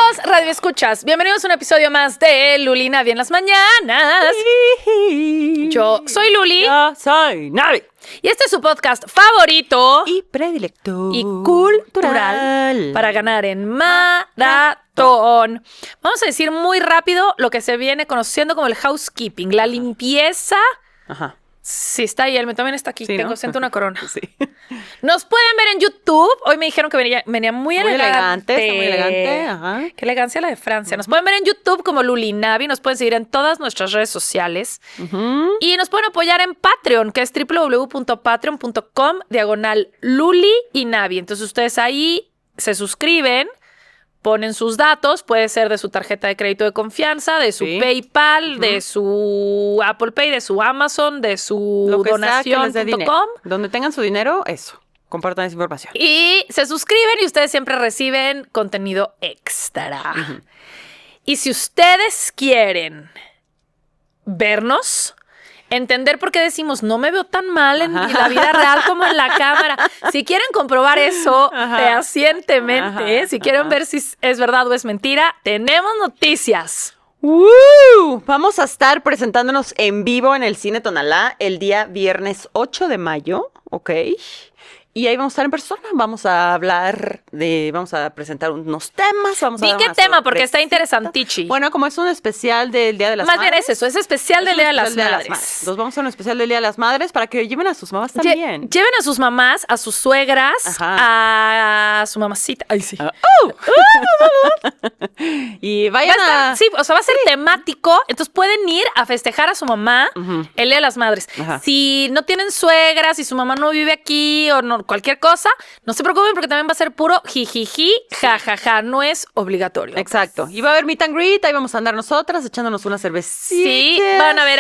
Queridos radioescuchas, bienvenidos a un episodio más de Luli Navi en las mañanas. Yo soy Luli. Yo soy Navi. Y este es su podcast favorito Y predilecto. y cultural para ganar en maratón. Vamos a decir muy rápido lo que se viene conociendo como el housekeeping, la limpieza. Ajá. Sí, está ahí, él también está aquí. Sí, Tengo ¿no? siento una corona. Sí. Nos pueden ver en YouTube. Hoy me dijeron que venía muy elegante. Está muy elegante. Ajá. Qué elegancia la de Francia. Nos pueden ver en YouTube como Luli Navi. Nos pueden seguir en todas nuestras redes sociales. Y nos pueden apoyar en Patreon, que es www.patreon.com/Luli y Navi. Entonces ustedes ahí se suscriben, ponen sus datos, puede ser de su tarjeta de crédito de confianza, de su PayPal, de su Apple Pay, de su Amazon, de su Lo que sea que les dé dinero. donación.com. Donde tengan su dinero, eso. Compartan esa información. Y se suscriben y ustedes siempre reciben contenido extra. Y si ustedes quieren vernos, entender por qué decimos no me veo tan mal en la vida real como en la cámara. Si quieren comprobar eso fehacientemente, si quieren ver si es verdad o es mentira, tenemos noticias. Vamos a estar presentándonos en vivo en el Cine Tonalá el día viernes 8 de mayo, ¿ok? Y ahí vamos a estar en persona, vamos a presentar unos temas, vamos a Di dar qué una tema, porque está sorpresita. interesantichi. Bueno, como es un especial del Día de las Más Madres. bien es eso, es especial del Día de las Madres. Nos vamos a un especial del Día de las Madres para que lleven a sus mamás también. Lleven a sus mamás, a sus suegras, a su mamacita. Ay, sí. Y vayan a... Sí, o sea, va a ser temático. Entonces pueden ir a festejar a su mamá el Día de las Madres. Ajá. Si no tienen suegras, si su mamá no vive aquí o no, cualquier cosa, no se preocupen porque también va a ser puro jijiji, jajaja. No es obligatorio. Exacto. Y va a haber meet and greet, ahí vamos a andar nosotras echándonos una cervecita. Sí, van a haber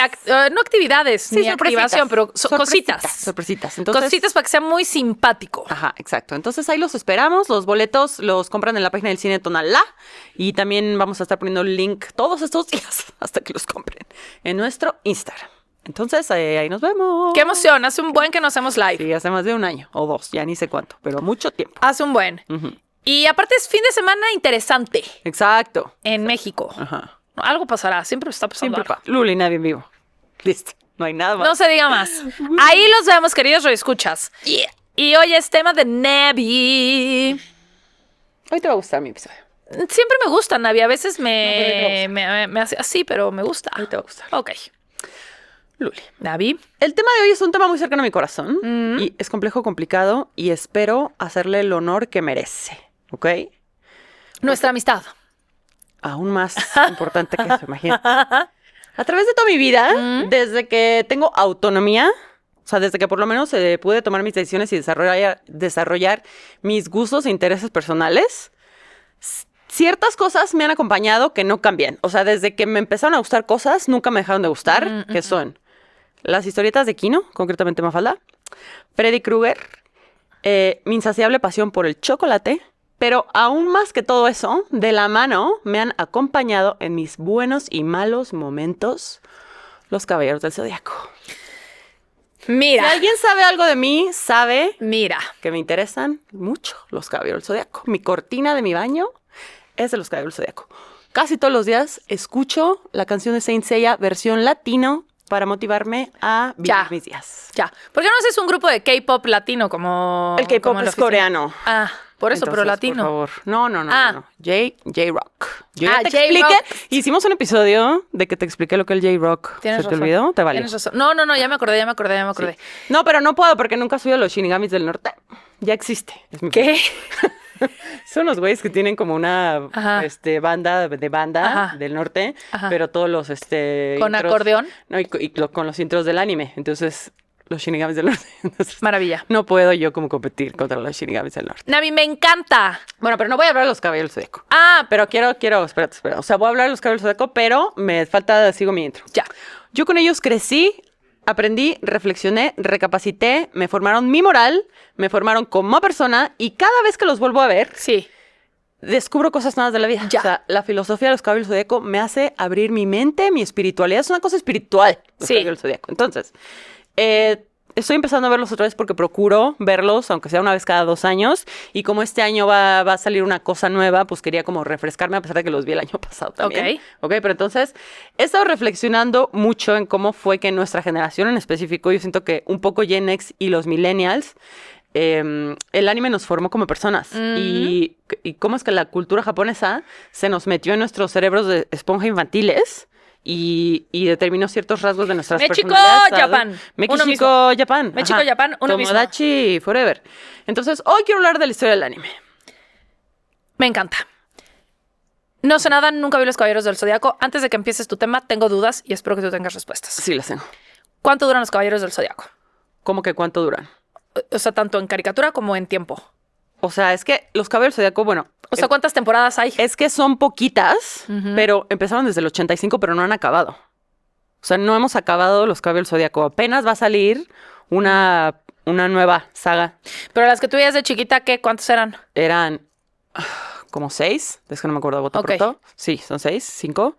no actividades ni sorpresitas. activación, pero cositas. Sorpresitas. Entonces, Cositas para que sea muy simpático. Ajá, exacto. Entonces ahí los esperamos. Los boletos los compran en la página del Cine Tonalá. Y también vamos a estar poniendo el link todos estos días hasta que los compren en nuestro Instagram. Entonces ahí nos vemos. ¡Qué emoción! Hace un buen que no hacemos live. Sí, hace más de un año o dos, ya ni sé cuánto, pero mucho tiempo. Hace un buen. Y aparte es fin de semana interesante Exacto. en México. Ajá. Algo pasará, siempre está pasando Siempre algo. Luli, nadie en vivo. Listo. No hay nada más. No se diga más. Ahí los vemos, queridos radioescuchas. Y hoy es tema de Navi. Hoy te va a gustar mi episodio. Siempre me gusta Navi. A veces pero me hace así, pero me gusta. Hoy te va a gustar. Ok. Luli. Navi. El tema de hoy es un tema muy cercano a mi corazón. Y es complejo, complicado. Y espero hacerle el honor que merece. ¿Ok? Nuestra amistad. Aún más importante que eso, imagínate. A través de toda mi vida, desde que tengo autonomía, o sea, desde que por lo menos pude tomar mis decisiones y desarrollar mis gustos e intereses personales, ciertas cosas me han acompañado que no cambian. O sea, desde que me empezaron a gustar cosas, nunca me dejaron de gustar, que son las historietas de Kino, concretamente Mafalda, Freddy Krueger, mi insaciable pasión por el chocolate, pero aún más que todo eso, de la mano me han acompañado en mis buenos y malos momentos los Caballeros del Zodiaco. Mira. Si alguien sabe algo de mí, sabe Mira. que me interesan mucho los Caballeros del Zodiaco. Mi cortina de mi baño es de los Caballeros del Zodiaco. Casi todos los días escucho la canción de Saint Seiya versión latino para motivarme a vivir mis días. Ya. ¿Por qué no haces un grupo de K-pop latino como El K-pop como la es oficina? coreano. Ah, por eso, pero Entonces, latino. Por favor. No. J-Rock. Yo ya te J-Rock. expliqué. Hicimos un episodio de que te expliqué lo que es el J-Rock. Tienes ¿Se te razón. olvidó? Te valió. Tienes razón. No, ya me acordé. Sí. No, pero no puedo porque nunca subí a los Shinigamis del Norte. Ya existe. Es mi ¿Qué? Son los güeyes que tienen como una banda del norte, pero todos los ¿Con acordeón? No, con los intros del anime. Entonces, los Shinigamis del norte. Entonces, Maravilla. no puedo yo como competir contra los Shinigamis del norte. Navi, me encanta. Bueno, pero no voy a hablar de los Caballeros del Zodiaco. Pero Pero espérate. O sea, voy a hablar de los Caballeros del Zodiaco, pero me falta, sigo mi intro. ya. Yo con ellos crecí, aprendí, reflexioné, recapacité, me formaron mi moral, me formaron como persona y cada vez que los vuelvo a ver, Sí. descubro cosas nuevas de la vida. Ya. O sea, la filosofía de los Caballeros del Zodiaco me hace abrir mi mente, mi espiritualidad. Es una cosa espiritual, los Sí. Caballeros del Zodiaco. Entonces, estoy empezando a verlos otra vez porque procuro verlos, aunque sea una vez cada 2 años. Y como este año va a salir una cosa nueva, pues quería como refrescarme a pesar de que los vi el año pasado también. Ok, pero entonces he estado reflexionando mucho en cómo fue que nuestra generación en específico, yo siento que un poco Gen X y los millennials, el anime nos formó como personas. Y cómo es que la cultura japonesa se nos metió en nuestros cerebros de esponja infantiles. Y determinó ciertos rasgos de nuestras personalidades. Japan. México, Japan. México, Japan, uno mismo. Tomodachi forever. Entonces, hoy quiero hablar de la historia del anime. Me encanta. No sé nada, nunca vi Los Caballeros del Zodiaco. Antes de que empieces tu tema, tengo dudas y espero que tú tengas respuestas. Sí, las tengo. ¿Cuánto duran Los Caballeros del Zodiaco? ¿Cómo que cuánto duran? O sea, tanto en caricatura como en tiempo. O sea, es que Los Caballeros del Zodiaco, bueno... O sea, ¿cuántas temporadas hay? Es que son poquitas, pero empezaron desde el 85, pero no han acabado. O sea, no hemos acabado Los Caballeros del Zodiaco. Apenas va a salir una nueva saga. Pero las que tú veías de chiquita, ¿qué? ¿Cuántos eran? Eran como 6. Es que no me acuerdo voto pronto. Sí, son 6, 5.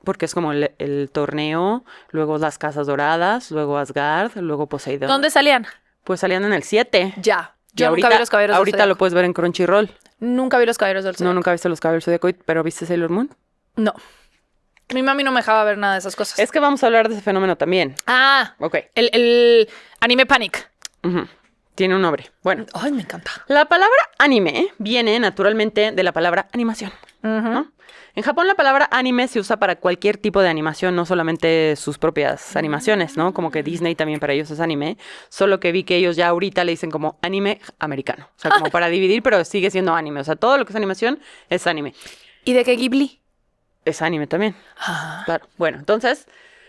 Porque es como el torneo, luego las Casas Doradas, luego Asgard, luego Poseidón. ¿Dónde salían? Pues salían en el 7. Ya. Yo nunca vi Los Caballeros del Zodiaco. Ahorita lo puedes ver en Crunchyroll. Nunca vi Los Caballeros del Zodiaco. No, nunca viste Los Caballeros del Zodiaco, pero ¿viste Sailor Moon? No. Mi mami no me dejaba ver nada de esas cosas. Es que vamos a hablar de ese fenómeno también. Ah. Ok. El anime Panic. Tiene un nombre. Bueno. Ay, me encanta. La palabra anime viene naturalmente de la palabra animación, ¿no? En Japón la palabra anime se usa para cualquier tipo de animación, no solamente sus propias animaciones, ¿no? Como que Disney también para ellos es anime, solo que vi que ellos ya ahorita le dicen como anime americano, o sea, como para dividir, pero sigue siendo anime, o sea, todo lo que es animación es anime. ¿Y de qué Ghibli? Es anime también. Claro. Bueno, entonces,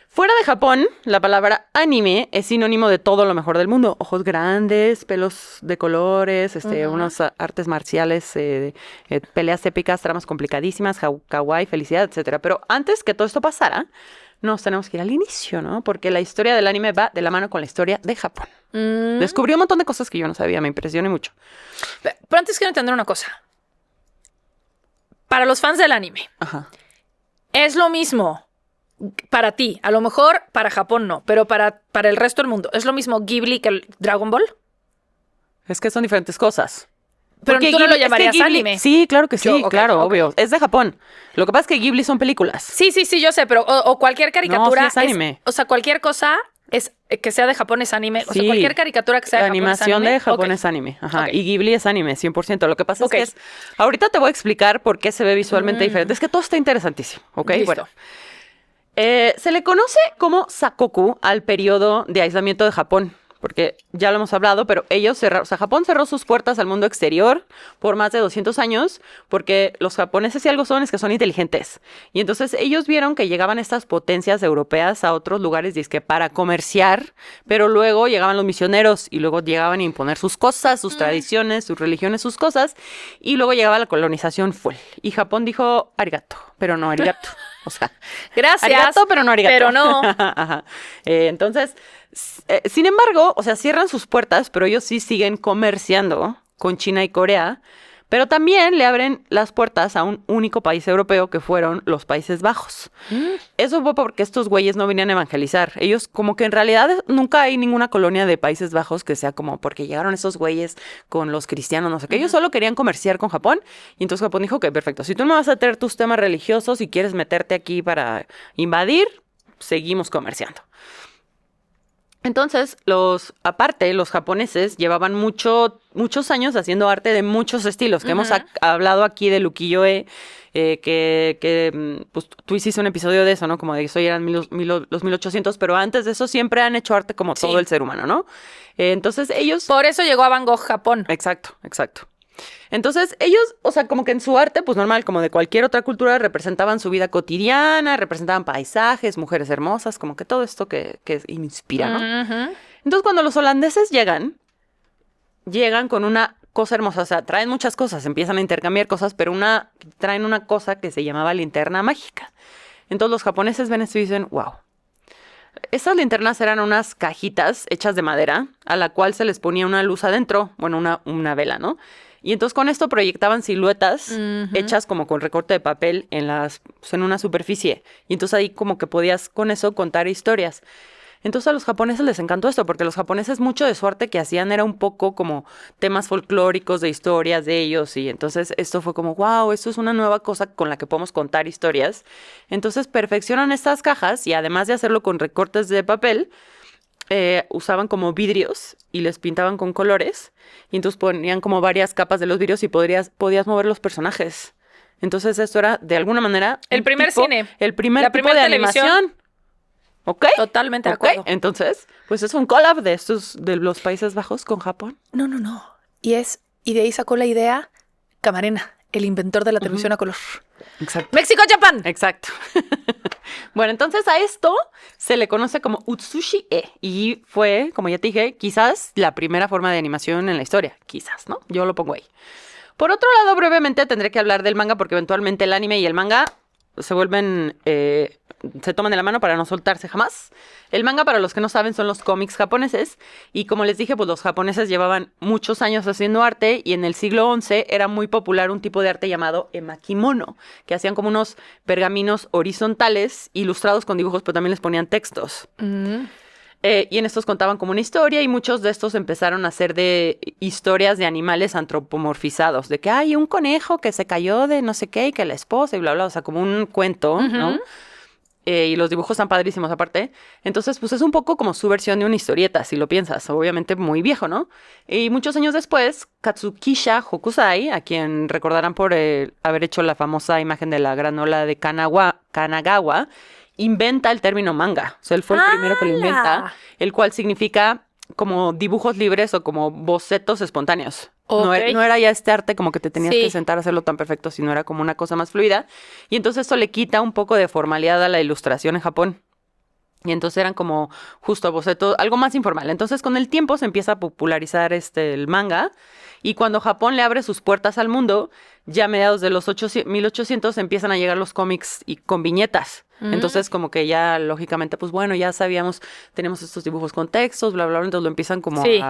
fuera de Japón, la palabra anime es sinónimo de todo lo mejor del mundo. Ojos grandes, pelos de colores, unas artes marciales, peleas épicas, tramas complicadísimas, kawaii, felicidad, etcétera. Pero antes que todo esto pasara, nos tenemos que ir al inicio, ¿no? Porque la historia del anime va de la mano con la historia de Japón. Descubrí un montón de cosas que yo no sabía, me impresioné mucho. Pero antes quiero entender una cosa. Para los fans del anime, es lo mismo para ti, a lo mejor para Japón no, pero para el resto del mundo, ¿es lo mismo Ghibli que el Dragon Ball? Es que son diferentes cosas. Pero tú no lo llamarías anime. Sí, claro que sí, claro, obvio. Es de Japón. Lo que pasa es que Ghibli son películas. Sí, yo sé, pero o cualquier caricatura no, sí es anime. O sea, cualquier cosa es que sea de Japón es anime. O sea, cualquier caricatura que sea de Japón es anime. La animación de Japón es anime. Y Ghibli es anime, 100%. Lo que pasa es que ahorita te voy a explicar por qué se ve visualmente diferente. Es que todo está interesantísimo, ¿ok? Listo. Bueno. Se le conoce como Sakoku al periodo de aislamiento de Japón, porque ya lo hemos hablado, pero Japón cerró sus puertas al mundo exterior por más de 200 años, porque los japoneses, si algo son, es que son inteligentes. Y entonces ellos vieron que llegaban estas potencias europeas a otros lugares, dizque para comerciar, pero luego llegaban los misioneros y luego llegaban a imponer sus cosas, sus tradiciones, sus religiones, sus cosas, y luego llegaba la colonización full. Y Japón dijo arigato, pero no arigato. O sea, gracias, arigato, pero no arigato. Pero no. Entonces, sin embargo, o sea, cierran sus puertas, pero ellos sí siguen comerciando con China y Corea, pero también le abren las puertas a un único país europeo que fueron los Países Bajos. Eso fue porque estos güeyes no venían a evangelizar. Ellos como que en realidad nunca hay ninguna colonia de Países Bajos que sea como porque llegaron esos güeyes con los cristianos, no sé qué. Ellos solo querían comerciar con Japón y entonces Japón dijo que perfecto, si tú no vas a tener tus temas religiosos y quieres meterte aquí para invadir, seguimos comerciando. Entonces, los japoneses llevaban muchos años haciendo arte de muchos estilos, que hemos hablado aquí de ukiyo-e, pues tú hiciste un episodio de eso, ¿no? Como de eso ya eran los 1800, pero antes de eso siempre han hecho arte como todo el ser humano, ¿no? Entonces ellos... Por eso llegó a Van Gogh, Japón. Exacto. Entonces ellos, o sea, como que en su arte, pues normal, como de cualquier otra cultura, representaban su vida cotidiana, representaban paisajes, mujeres hermosas, como que todo esto que inspira, ¿no? Entonces cuando los holandeses llegan con una cosa hermosa, o sea, traen muchas cosas, empiezan a intercambiar cosas, pero traen una cosa que se llamaba linterna mágica. Entonces los japoneses ven esto y dicen, wow. Esas linternas eran unas cajitas hechas de madera a la cual se les ponía una luz adentro, bueno, una vela, ¿no? Y entonces con esto proyectaban siluetas hechas como con recorte de papel en una superficie. Y entonces ahí como que podías con eso contar historias. Entonces a los japoneses les encantó esto, porque los japoneses mucho de su arte que hacían era un poco como temas folclóricos de historias de ellos, y entonces esto fue como, wow, esto es una nueva cosa con la que podemos contar historias. Entonces perfeccionan estas cajas y además de hacerlo con recortes de papel, usaban como vidrios y les pintaban con colores, y entonces ponían como varias capas de los vidrios y podías mover los personajes. Entonces esto era, de alguna manera... El primer cine. El primer La tipo primera de televisión. animación. ¿Ok? Totalmente de Ok, acuerdo. entonces, pues es un collab de los Países Bajos con Japón. No. Y de ahí sacó la idea Camarena, el inventor de la televisión a color. Exacto. México, Japón. Exacto. Bueno, entonces a esto se le conoce como Utsushi-e y fue, como ya te dije, quizás la primera forma de animación en la historia. Quizás, ¿no? Yo lo pongo ahí. Por otro lado, brevemente tendré que hablar del manga porque eventualmente el anime y el manga se vuelven, se toman de la mano para no soltarse jamás. El manga, para los que no saben, son los cómics japoneses. Y como les dije, pues los japoneses llevaban muchos años haciendo arte y en el siglo XI era muy popular un tipo de arte llamado emakimono, que hacían como unos pergaminos horizontales ilustrados con dibujos, pero también les ponían textos. Y en estos contaban como una historia y muchos de estos empezaron a ser de historias de animales antropomorfizados, de que hay un conejo que se cayó de no sé qué y que la esposa y bla, bla, o sea, como un cuento, ¿no? Y los dibujos están padrísimos aparte. Entonces, pues es un poco como su versión de una historieta, si lo piensas, obviamente muy viejo, ¿no? Y muchos años después, Katsukisha Hokusai, a quien recordarán por haber hecho la famosa imagen de la granola de Kanagawa, inventa el término manga. O sea, él fue el primero que lo inventa, el cual significa como dibujos libres o como bocetos espontáneos. Okay. No era ya este arte como que te tenías Sí. que sentar a hacerlo tan perfecto, sino era como una cosa más fluida. Y entonces esto le quita un poco de formalidad a la ilustración en Japón. Y entonces eran como justo bocetos, algo más informal. Entonces con el tiempo se empieza a popularizar el manga. Y cuando Japón le abre sus puertas al mundo, ya a mediados de los 1800 empiezan a llegar los cómics y con viñetas. Entonces como que ya lógicamente, pues bueno, ya sabíamos, tenemos estos dibujos con textos, bla, bla, bla. Entonces lo empiezan como Sí.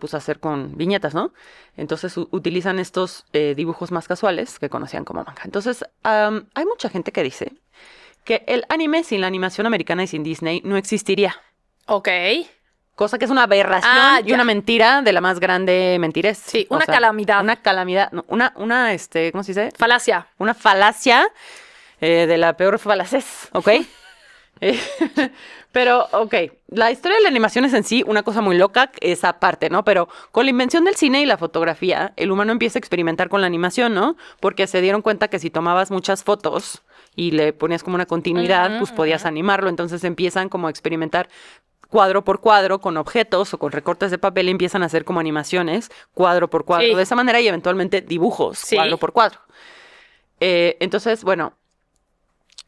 pues a hacer con viñetas, ¿no? Entonces utilizan estos dibujos más casuales que conocían como manga. Entonces hay mucha gente que dice que el anime sin la animación americana y sin Disney no existiría. Ok. Cosa que es una aberración y ya. una mentira de la más grande mentirez. Sí, O una sea, calamidad. Una calamidad, no, ¿cómo se dice? Falacia. Una falacia de la peor falacez, ¿ok? Pero, ok, la historia de la animación es en sí una cosa muy loca, esa parte, ¿no? Pero con la invención del cine y la fotografía, el humano empieza a experimentar con la animación, ¿no? Porque se dieron cuenta que si tomabas muchas fotos y le ponías como una continuidad, pues podías animarlo. Entonces empiezan como a experimentar cuadro por cuadro con objetos o con recortes de papel y empiezan a hacer como animaciones cuadro por cuadro Sí. de esa manera y eventualmente dibujos Sí. cuadro por cuadro. Entonces, bueno,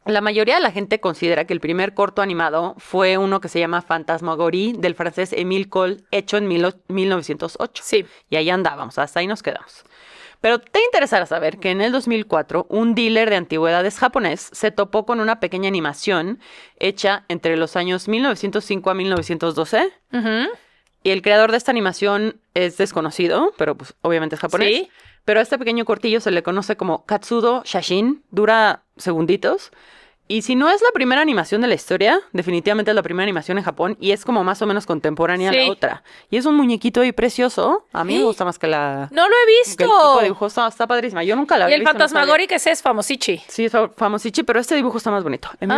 la mayoría de la gente considera que el primer corto animado fue uno que se llama Fantasmagorie del francés Émile Cohl, hecho en 1908. Sí. Y ahí andábamos, hasta ahí nos quedamos. Pero te interesará saber que en el 2004 un dealer de antigüedades japonés se topó con una pequeña animación hecha entre los años 1905 a 1912. Y el creador de esta animación es desconocido, pero pues obviamente es japonés. Sí. Pero a este pequeño cortillo se le conoce como Katsudo Shashin, dura segunditos. Y si no es la primera animación de la historia, definitivamente es la primera animación en Japón y es como más o menos contemporánea a Sí. la otra. Y es un muñequito ahí precioso. A mí me gusta más que la... No lo he que el visto. tipo de dibujo está padrísima. Yo nunca la Y había el visto. no sabía. Fantasmagorie que ese es famosichi. Sí, es famosichi, pero este dibujo está más bonito. Ay,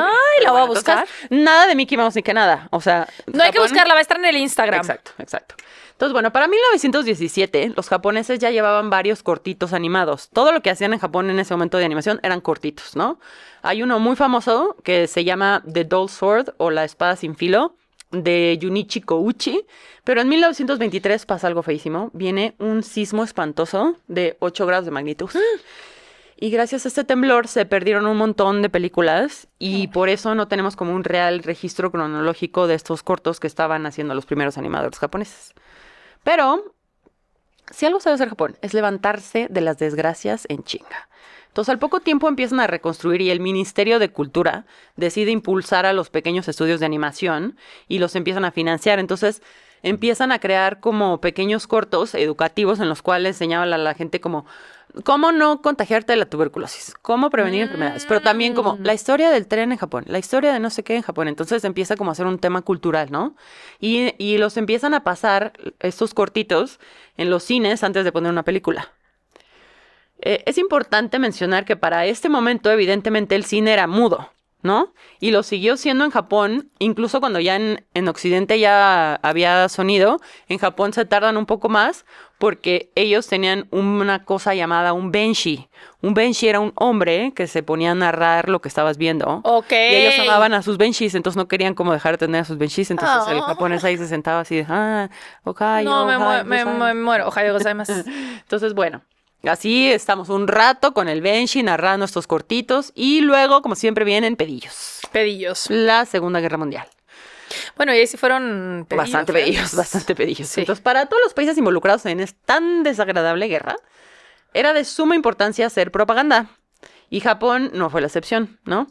la voy a buscar. Nada de Mickey Mouse ni que nada. O sea... No hay que Japón- buscarla, va a estar en el Instagram. Exacto, exacto. Entonces, bueno, para 1917 los japoneses ya llevaban varios cortitos animados. Todo lo que hacían en Japón en ese momento de animación eran cortitos, ¿no? Hay uno muy famoso que se llama The Dull Sword o La Espada Sin Filo de Junichi Kouchi, pero en 1923 pasa algo feísimo. Viene un sismo espantoso de 8 grados de magnitud. Y gracias a este temblor se perdieron un montón de películas y por eso no tenemos como un real registro cronológico de estos cortos que estaban haciendo los primeros animadores japoneses. Pero, si algo sabe hacer Japón, es levantarse de las desgracias en chinga. Entonces, al poco tiempo empiezan a reconstruir y el Ministerio de Cultura decide impulsar a los pequeños estudios de animación y los empiezan a financiar. Entonces, empiezan a crear como pequeños cortos educativos en los cuales enseñaban a la gente como cómo no contagiarte de la tuberculosis, cómo prevenir enfermedades, pero también como la historia del tren en Japón, la historia de no sé qué en Japón. Entonces empieza como a ser un tema cultural, ¿no? Y los empiezan a pasar estos cortitos en los cines antes de poner una película. Es importante mencionar que para este momento, evidentemente, el cine era mudo, ¿no? Y lo siguió siendo en Japón, incluso cuando ya en Occidente ya había sonido, en Japón se tardan un poco más porque ellos tenían una cosa llamada un benshi. Un benshi era un hombre que se ponía a narrar lo que estabas viendo. Ok. Y ellos amaban a sus benshis, entonces no querían como dejar de tener a sus benshis, entonces el japonés ahí se sentaba así de, ohayo, No, ohayo, me muero. Ojalá gozaimasu. Entonces, bueno. Así estamos un rato con el benshi narrando estos cortitos y luego, como siempre, vienen pedillos. Pedillos. La Segunda Guerra Mundial. Bueno, y ahí sí fueron pedillos. Bastante pedillos. Sí. Entonces, para todos los países involucrados en esta tan desagradable guerra, era de suma importancia hacer propaganda. Y Japón no fue la excepción, ¿no?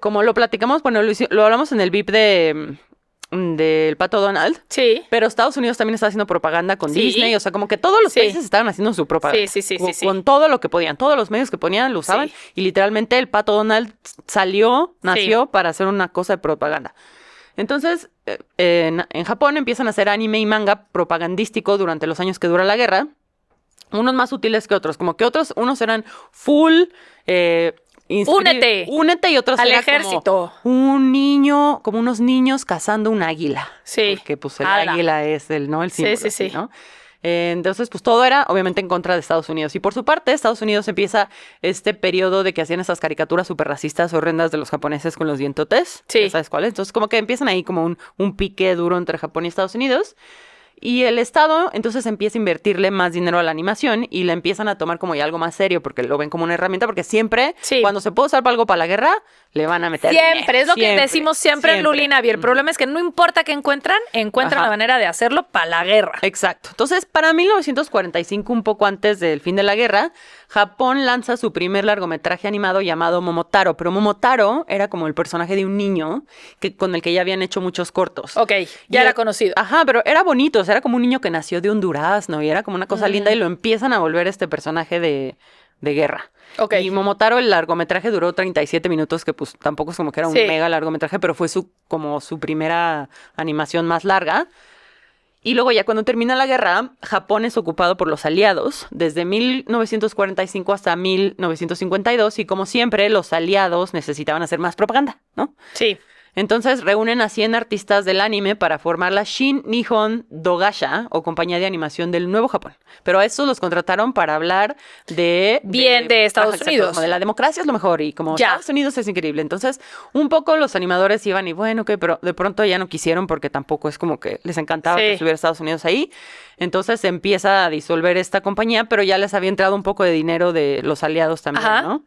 Como lo platicamos, bueno, lo hablamos en el VIP del Pato Donald. Sí. Pero Estados Unidos también está haciendo propaganda con Sí. Disney. O sea, como que todos los países estaban haciendo su propaganda. Sí. Con todo lo que podían. Todos los medios que ponían lo usaban. Sí. Y literalmente el Pato Donald nació para hacer una cosa de propaganda. Entonces, en Japón empiezan a hacer anime y manga propagandístico durante los años que dura la guerra. Unos más útiles que otros. Como que unos eran full... Únete y otros al era ejército. Como un niño, como unos niños cazando un águila. Sí. Porque pues el águila es el símbolo. Sí. ¿No? Entonces, pues todo era obviamente en contra de Estados Unidos. Y por su parte, Estados Unidos empieza este periodo de que hacían esas caricaturas súper racistas horrendas de los japoneses con los dientotes. Sí. ¿Ya sabes cuáles? Entonces, como que empiezan ahí como un pique duro entre Japón y Estados Unidos. Y el Estado entonces empieza a invertirle más dinero a la animación y la empiezan a tomar como ya algo más serio porque lo ven como una herramienta, porque siempre, cuando se puede usar para algo para la guerra, le van a meter Siempre, es lo que decimos siempre en Luli y Navi. El problema es que no importa qué encuentran la manera de hacerlo para la guerra. Exacto. Entonces, para 1945, un poco antes del fin de la guerra, Japón lanza su primer largometraje animado llamado Momotaro. Pero Momotaro era como el personaje de un niño con el que ya habían hecho muchos cortos. Ok, ya era conocido. Ajá, pero era bonito. O sea, era como un niño que nació de un durazno y era como una cosa linda y lo empiezan a volver este personaje de guerra. Okay. Y Momotaro, el largometraje duró 37 minutos, que pues tampoco es como que era un mega largometraje, pero fue como su primera animación más larga. Y luego ya cuando termina la guerra, Japón es ocupado por los aliados desde 1945 hasta 1952 y como siempre los aliados necesitaban hacer más propaganda, ¿no? Sí. Entonces reúnen a 100 artistas del anime para formar la Shin Nihon Dogasha, o compañía de animación del Nuevo Japón. Pero a estos los contrataron para hablar de Estados Unidos. Como de la democracia es lo mejor y como Estados Unidos es increíble. Entonces, un poco los animadores iban y bueno, pero de pronto ya no quisieron porque tampoco es como que les encantaba que estuviera Estados Unidos ahí. Entonces se empieza a disolver esta compañía, pero ya les había entrado un poco de dinero de los aliados también, ¿no?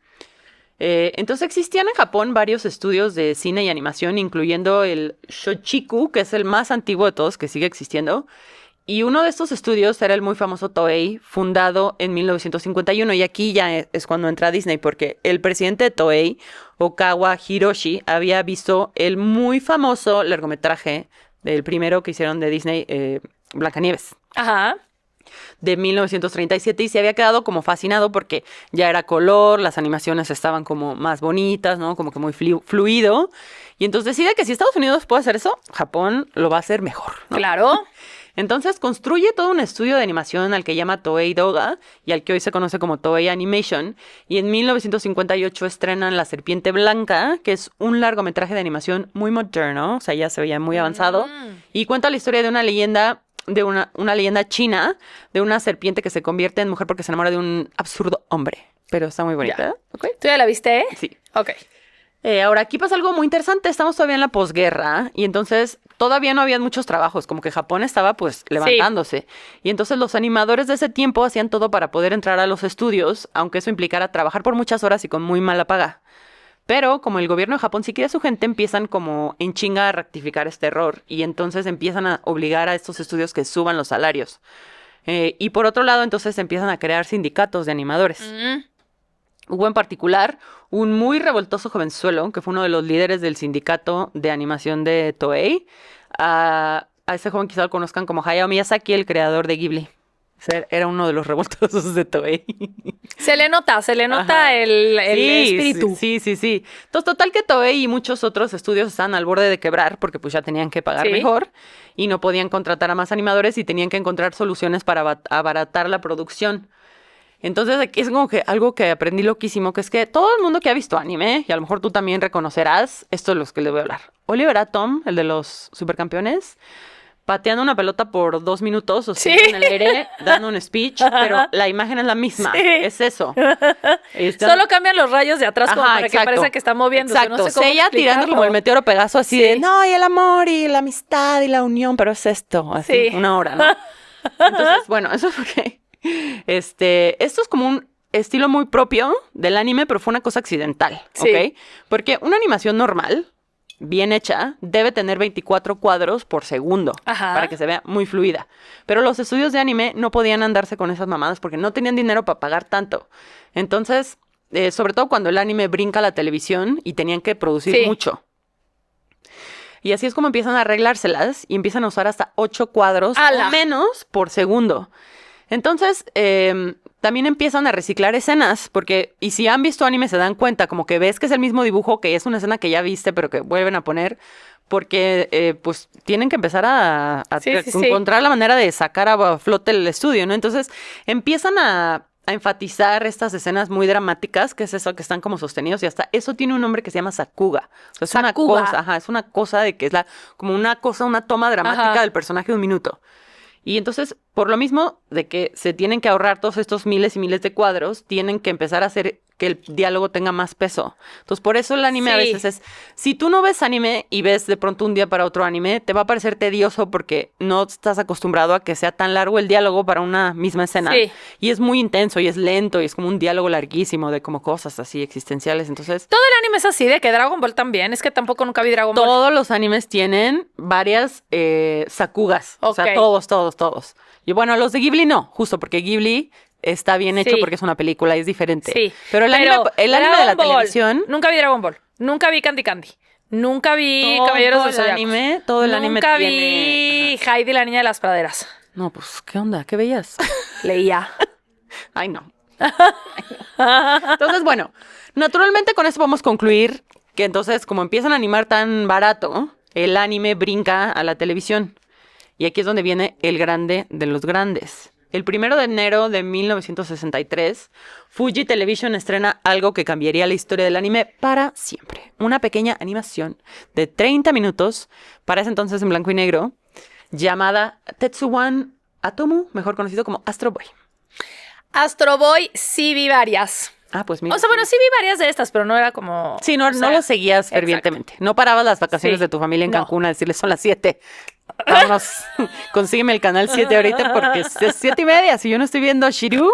Entonces existían en Japón varios estudios de cine y animación, incluyendo el Shochiku, que es el más antiguo de todos, que sigue existiendo. Y uno de estos estudios era el muy famoso Toei, fundado en 1951. Y aquí ya es cuando entra Disney, porque el presidente de Toei, Okawa Hiroshi, había visto el muy famoso largometraje del primero que hicieron de Disney, Blancanieves. Ajá. De 1937 y se había quedado como fascinado porque ya era color, las animaciones estaban como más bonitas, ¿no? Como que muy fluido. Y entonces decide que si Estados Unidos puede hacer eso, Japón lo va a hacer mejor, ¿no? Claro. Entonces construye todo un estudio de animación al que llama Toei Doga y al que hoy se conoce como Toei Animation. Y en 1958 estrenan La Serpiente Blanca, que es un largometraje de animación muy moderno, o sea, ya se veía muy avanzado. Y cuenta la historia de una leyenda una leyenda china de una serpiente que se convierte en mujer porque se enamora de un absurdo hombre. Pero está muy bonita. ¿Okay? ¿Tú ya la viste? Sí. Ok. Ahora, aquí pasa algo muy interesante. Estamos todavía en la posguerra y entonces todavía no habían muchos trabajos. Como que Japón estaba pues levantándose. Y entonces los animadores de ese tiempo hacían todo para poder entrar a los estudios, aunque eso implicara trabajar por muchas horas y con muy mala paga. Pero como el gobierno de Japón sí quiere a su gente, empiezan como en chinga a rectificar este error y entonces empiezan a obligar a estos estudios que suban los salarios. Y por otro lado, entonces empiezan a crear sindicatos de animadores. Hubo en particular un muy revoltoso jovenzuelo que fue uno de los líderes del sindicato de animación de Toei. A ese joven quizá lo conozcan como Hayao Miyazaki, el creador de Ghibli. Era uno de los revoltosos de Toei. Se le nota Ajá. el Sí, espíritu. Sí. Entonces, total que Toei y muchos otros estudios estaban al borde de quebrar porque pues ya tenían que pagar Sí. mejor y no podían contratar a más animadores y tenían que encontrar soluciones para abaratar la producción. Entonces, aquí es como que algo que aprendí loquísimo, que es que todo el mundo que ha visto anime, y a lo mejor tú también reconocerás, esto es los que le voy a hablar. Oliver Atom, el de los supercampeones, pateando una pelota por 2 minutos, o sea, Sí. en el aire, dando un speech, pero la imagen es la misma. Sí. Es eso. Solo cambian los rayos de atrás como Ajá, para exacto. que parezca que está moviéndose. Exacto. No sé cómo Seiya tirando explicarlo. como el meteoro Pegaso, así Sí. de, no, y el amor, y la amistad, y la unión, pero es esto, así, Sí. 1 hora, ¿no? Entonces, bueno, eso es porque, esto es como un estilo muy propio del anime, pero fue una cosa accidental, Sí. ¿ok? Porque una animación normal, bien hecha, debe tener 24 cuadros por segundo Ajá. para que se vea muy fluida. Pero los estudios de anime no podían andarse con esas mamadas porque no tenían dinero para pagar tanto. Entonces, sobre todo cuando el anime brinca a la televisión y tenían que producir Sí. mucho. Y así es como empiezan a arreglárselas y empiezan a usar hasta 8 cuadros ¡Hala! o menos por segundo. Entonces, también empiezan a reciclar escenas, porque, y si han visto anime se dan cuenta, como que ves que es el mismo dibujo, que es una escena que ya viste, pero que vuelven a poner, porque pues tienen que empezar a Sí. encontrar la manera de sacar a flote el estudio, ¿no? Entonces, empiezan a enfatizar estas escenas muy dramáticas, que es eso, que están como sostenidos, y hasta eso tiene un nombre que se llama sakuga. O sea, es Sakuga. una cosa, ajá, es una cosa de que es como una cosa, una toma dramática Ajá. del personaje de 1 minuto. Y entonces, por lo mismo de que se tienen que ahorrar todos estos miles y miles de cuadros, tienen que empezar a hacer que el diálogo tenga más peso. Entonces, por eso el anime a Sí. veces es... Si tú no ves anime y ves de pronto un día para otro anime, te va a parecer tedioso porque no estás acostumbrado a que sea tan largo el diálogo para una misma escena. Sí. Y es muy intenso y es lento y es como un diálogo larguísimo de como cosas así existenciales. Entonces... Todo el anime es así, de que Dragon Ball también. Es que tampoco nunca vi Dragon Ball. Todos los animes tienen varias sakugas. O sea, Ok. todos. Y bueno, los de Ghibli no, justo porque Ghibli está bien hecho Sí. porque es una película y es diferente. Sí. Pero el anime de la Dragon Ball, televisión, Nunca vi Dragon Ball. Nunca vi Candy Candy. Nunca vi todo Caballeros del el Zodiaco. anime, todo el anime Nunca tiene... vi Heidi, la niña de las praderas. No, pues, ¿qué onda? ¿Qué veías? Leía. Ay, no. Entonces, bueno, naturalmente con eso podemos concluir que entonces, como empiezan a animar tan barato, el anime brinca a la televisión. Y aquí es donde viene el grande de los grandes. El 1 de enero de 1963, Fuji Television estrena algo que cambiaría la historia del anime para siempre. Una pequeña animación de 30 minutos, para ese entonces en blanco y negro, llamada Tetsuwan Atomu, mejor conocido como Astro Boy. Astro Boy sí vi varias. Ah, pues mira. O sea, bueno, sí vi varias de estas, pero no era como... Sí, no, o sea, no lo seguías fervientemente. No parabas las vacaciones Sí. de tu familia en No. Cancún a decirles son las 7. Vámonos, consígueme el canal 7 ahorita porque es 7:30. Si yo no estoy viendo Shiryu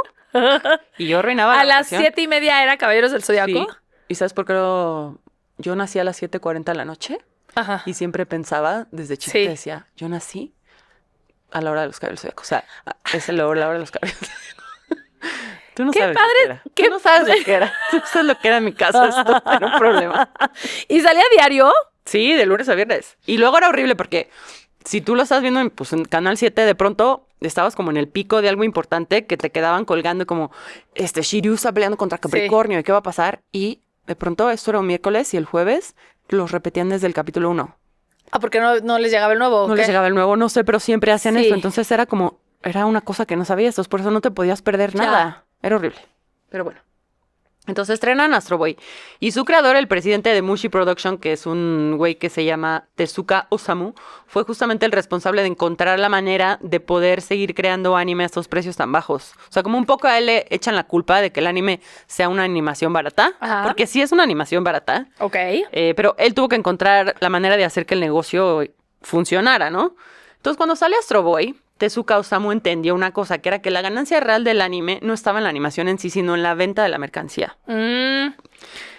y yo reinaba A la las vacación. 7:30 era Caballeros del Zodiaco. Sí. ¿Y sabes por qué yo nací a las 7:40 de la noche? Ajá. Y siempre pensaba, desde chiquita Sí. decía, yo nací a la hora de los Caballeros del Zodiaco. O sea, es la hora de los Caballeros del Zodiaco. Tú no Qué sabes padre, lo que era. qué- Tú no sabes lo que era. Tú no sabes lo que era en mi casa. Esto era un problema. ¿Y salía diario? Sí, de lunes a viernes. Y luego era horrible porque si tú lo estás viendo pues, en Canal 7, de pronto estabas como en el pico de algo importante que te quedaban colgando como, Shiryu está peleando contra Capricornio, ¿y qué va a pasar? Y de pronto esto era un miércoles y el jueves los repetían desde el capítulo 1. Ah, porque no les llegaba el nuevo. ¿o No qué? les llegaba el nuevo, no sé, pero siempre hacían Sí. eso. Entonces era una cosa que no sabías, entonces por eso no te podías perder Ya. nada. Era horrible. Pero bueno. Entonces estrenan Astro Boy. Y su creador, el presidente de Mushi Production, que es un güey que se llama Tezuka Osamu, fue justamente el responsable de encontrar la manera de poder seguir creando anime a estos precios tan bajos. O sea, como un poco a él le echan la culpa de que el anime sea una animación barata. Ajá. Porque sí es una animación barata. Ok. Pero él tuvo que encontrar la manera de hacer que el negocio funcionara, ¿no? Entonces, cuando sale Astro Boy, Tezuka Osamu entendió una cosa, que era que la ganancia real del anime no estaba en la animación en sí, sino en la venta de la mercancía.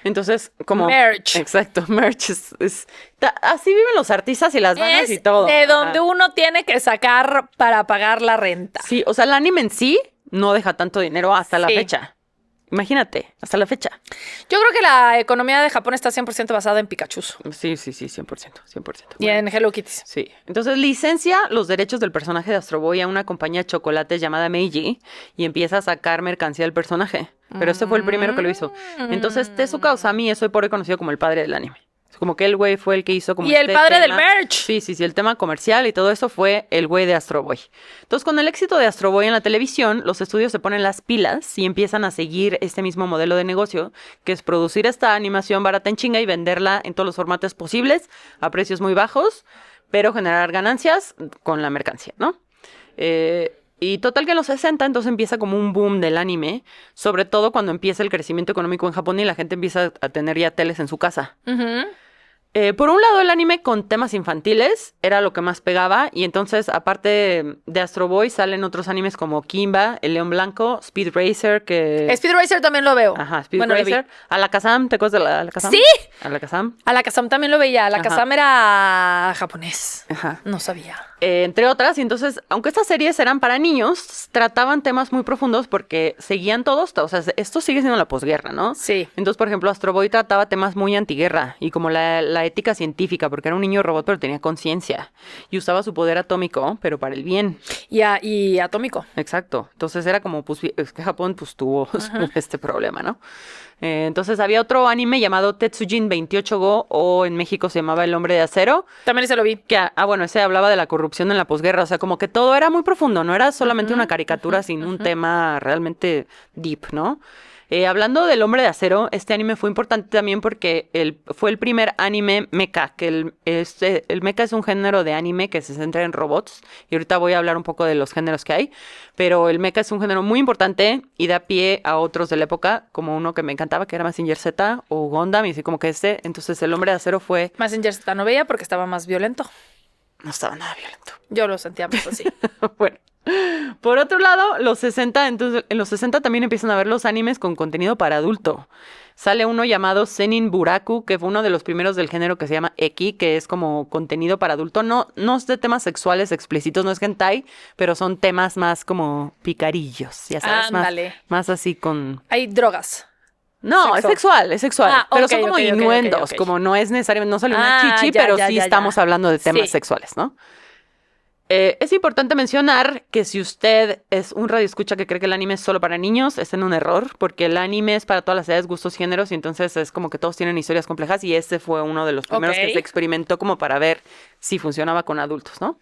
Entonces, como... Merch. Exacto, merch. Así viven los artistas y las bandas y todo. de donde Ajá. uno tiene que sacar para pagar la renta. Sí, o sea, el anime en sí no deja tanto dinero hasta la Sí. fecha. Imagínate, hasta la fecha. Yo creo que la economía de Japón está 100% basada en Pikachus. Sí, 100%. Y en Hello Kitties. Sí. Entonces licencia los derechos del personaje de Astro Boy a una compañía de chocolates llamada Meiji y empieza a sacar mercancía del personaje. Pero este fue el primero que lo hizo. Entonces Tezuka Ogasami es hoy por hoy conocido como el padre del anime. Como que el güey fue el que hizo como Y el padre del merch. Sí, el tema comercial y todo eso fue el güey de Astro Boy. Entonces, con el éxito de Astro Boy en la televisión, los estudios se ponen las pilas y empiezan a seguir este mismo modelo de negocio, que es producir esta animación barata en chinga y venderla en todos los formatos posibles, a precios muy bajos, pero generar ganancias con la mercancía, ¿no? Y total que en los 60 entonces empieza como un boom del anime, sobre todo cuando empieza el crecimiento económico en Japón y la gente empieza a tener ya teles en su casa. Por un lado, el anime con temas infantiles era lo que más pegaba, y entonces, aparte de Astro Boy, salen otros animes como Kimba, El León Blanco, Speed Racer, que... Speed Racer también lo veo. Ajá, Speed Racer. Alakazam, ¿te acuerdas de Alakazam? ¡Sí! Alakazam. Alakazam también lo veía. Alakazam era japonés. Ajá. No sabía. Entre otras, y entonces, aunque estas series eran para niños, trataban temas muy profundos porque seguían todos, o sea, esto sigue siendo la posguerra, ¿no? Sí. Entonces, por ejemplo, Astro Boy trataba temas muy antiguerra y como la ética científica, porque era un niño robot pero tenía conciencia y usaba su poder atómico, pero para el bien. Y atómico. Exacto. Entonces era como, pues, es que Japón pues tuvo este problema, ¿no? Entonces había otro anime llamado Tetsujin 28 Go, o en México se llamaba El Hombre de Acero. También ese lo vi. Que, bueno, ese hablaba de la corrupción en la posguerra, o sea, como que todo era muy profundo, no era solamente una caricatura sin un tema realmente deep, ¿no? Hablando del Hombre de Acero, este anime fue importante también porque fue el primer anime mecha, que el mecha es un género de anime que se centra en robots, y ahorita voy a hablar un poco de los géneros que hay, pero el mecha es un género muy importante y da pie a otros de la época, como uno que me encantaba, que era Mazinger Z o Gundam, y así como que entonces el Hombre de Acero fue... Mazinger Z no veía porque estaba más violento. No estaba nada violento. Yo lo sentía más así. Bueno. Por otro lado, entonces en los 60 también empiezan a ver los animes con contenido para adulto. Sale uno llamado Senin Buraku, que fue uno de los primeros del género que se llama Eki, que es como contenido para adulto. No es de temas sexuales explícitos, no es hentai, pero son temas más como picarillos, ya sabes, más así con... Hay drogas. No, es sexual. Pero son como innuendos, okay. como no es necesariamente, no sale una chichi, pero sí estamos hablando de temas sexuales, ¿no? Es importante mencionar que si usted es un radioescucha que cree que el anime es solo para niños, está en un error, porque el anime es para todas las edades, gustos, géneros, y entonces es como que todos tienen historias complejas, y este fue uno de los primeros que se experimentó como para ver si funcionaba con adultos, ¿no?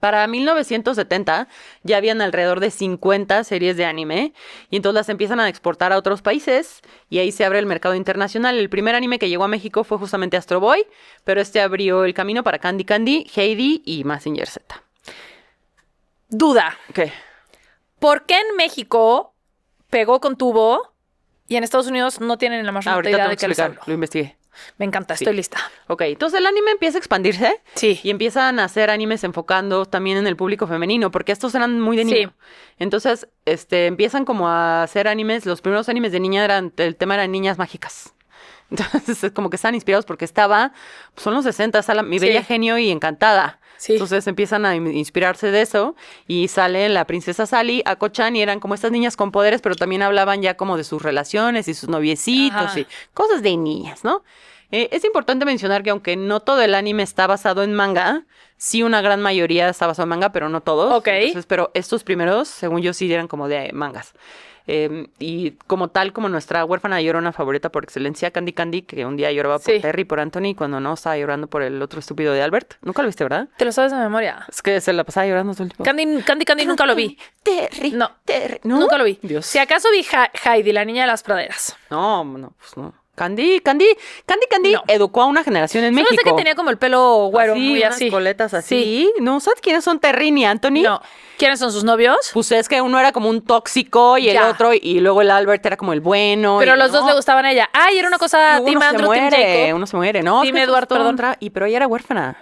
Para 1970 ya habían alrededor de 50 series de anime, y entonces las empiezan a exportar a otros países y ahí se abre el mercado internacional. El primer anime que llegó a México fue justamente Astro Boy, pero este abrió el camino para Candy Candy, Heidi y Mazinger Z. Duda. ¿Qué? ¿Por qué en México pegó con tubo y en Estados Unidos no tienen la más remota idea de qué les hablo? Lo investigué. Me encanta, estoy lista. Ok, entonces el anime empieza a expandirse. Sí. Y empiezan a hacer animes enfocando también en el público femenino, porque estos eran muy de niño. Sí. Entonces, empiezan como a hacer animes. Los primeros animes de niña el tema eran niñas mágicas. Entonces, como que están inspirados porque son los 60, está Mi Bella Genio y Encantada. Sí. Entonces empiezan a inspirarse de eso y sale la princesa Sally, Ako-chan, y eran como estas niñas con poderes, pero también hablaban ya como de sus relaciones y sus noviecitos y cosas de niñas, ¿no? Es importante mencionar que aunque no todo el anime está basado en manga, sí una gran mayoría está basado en manga, pero no todos. Ok. Entonces, pero estos primeros, según yo, sí eran como de mangas. Y como tal, como nuestra huérfana llorona favorita por excelencia, Candy Candy, que un día lloraba por Terry y por Anthony, cuando no estaba llorando por el otro estúpido de Albert. Nunca lo viste, ¿verdad? Te lo sabes de memoria. Es que se la pasaba llorando todo el tiempo. Candy nunca lo vi. Terry. No. Terry. ¿No? Nunca lo vi. Dios. Si acaso vi Heidi, la niña de las praderas. No, pues no. Candy no. Educó a una generación en México. Solo sé que tenía como el pelo güero, muy así. Coletas así. Sí. ¿No sabes quiénes son Terry ni Anthony? No. ¿Quiénes son sus novios? Pues es que uno era como un tóxico y el otro, y luego el Albert era como el bueno. Pero los dos le gustaban a ella. Ay, era una cosa Team Andrew, Team Jacob. Uno se muere, ¿no? Team Edward, perdón. Pero ella era huérfana.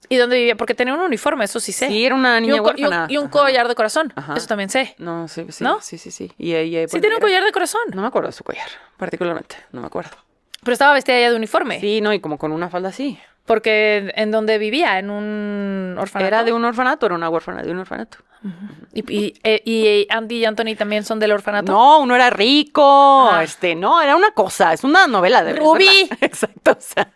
¿Y dónde vivía? Porque tenía un uniforme, eso sí sé. Sí, era una niña huérfana. Y un collar de corazón. Ajá. Eso también sé. No, sí. ¿No? Sí. Y ella, sí, tenía un collar de corazón. No me acuerdo de su collar, particularmente. No me acuerdo. Pero estaba vestida ella de uniforme. Sí, no, y como con una falda así. Porque en donde vivía, en un orfanato. ¿Era de un orfanato? Era una huérfana de un orfanato. ¿Y Andy y Anthony también son del orfanato? No, uno era rico, Ah. no, era una cosa, es una novela de Ruby. Exacto, o sea.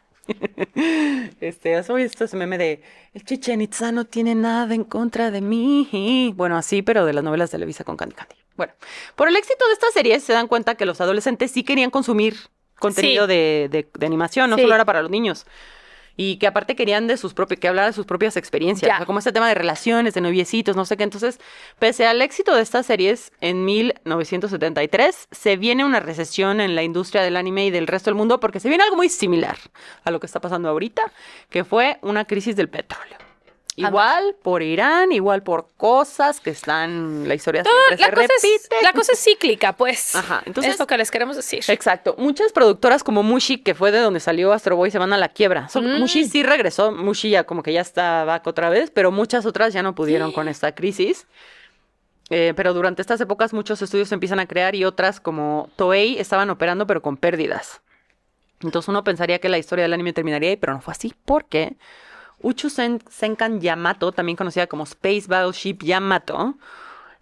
¿Has visto ese meme de el Chichén Itzá no tiene nada en contra de mí? Bueno, así, pero de las novelas de Televisa con Candy Candy. Bueno, por el éxito de esta serie se dan cuenta que los adolescentes sí querían consumir contenido Sí. de animación, no Sí. solo era para los niños. Y que aparte querían que hablara de sus propias experiencias, Ya. o sea, como este tema de relaciones, de noviecitos, no sé qué. Entonces, pese al éxito de estas series, en 1973 se viene una recesión en la industria del anime y del resto del mundo porque se viene algo muy similar a lo que está pasando ahorita, que fue una crisis del petróleo. Igual por Irán, igual por cosas que están, la historia siempre se repite. La cosa es cíclica, pues. Ajá, entonces- es lo que les queremos decir. Exacto. Muchas productoras como Mushi, que fue de donde salió Astro Boy, se van a la quiebra. Mushi sí regresó, Mushi ya como que ya está back otra vez, pero muchas otras ya no pudieron con esta crisis. Pero durante estas épocas muchos estudios se empiezan a crear y otras como Toei estaban operando pero con pérdidas. Entonces uno pensaría que la historia del anime terminaría ahí, pero no fue así porque Uchu Senkan Yamato, también conocida como Space Battleship Yamato,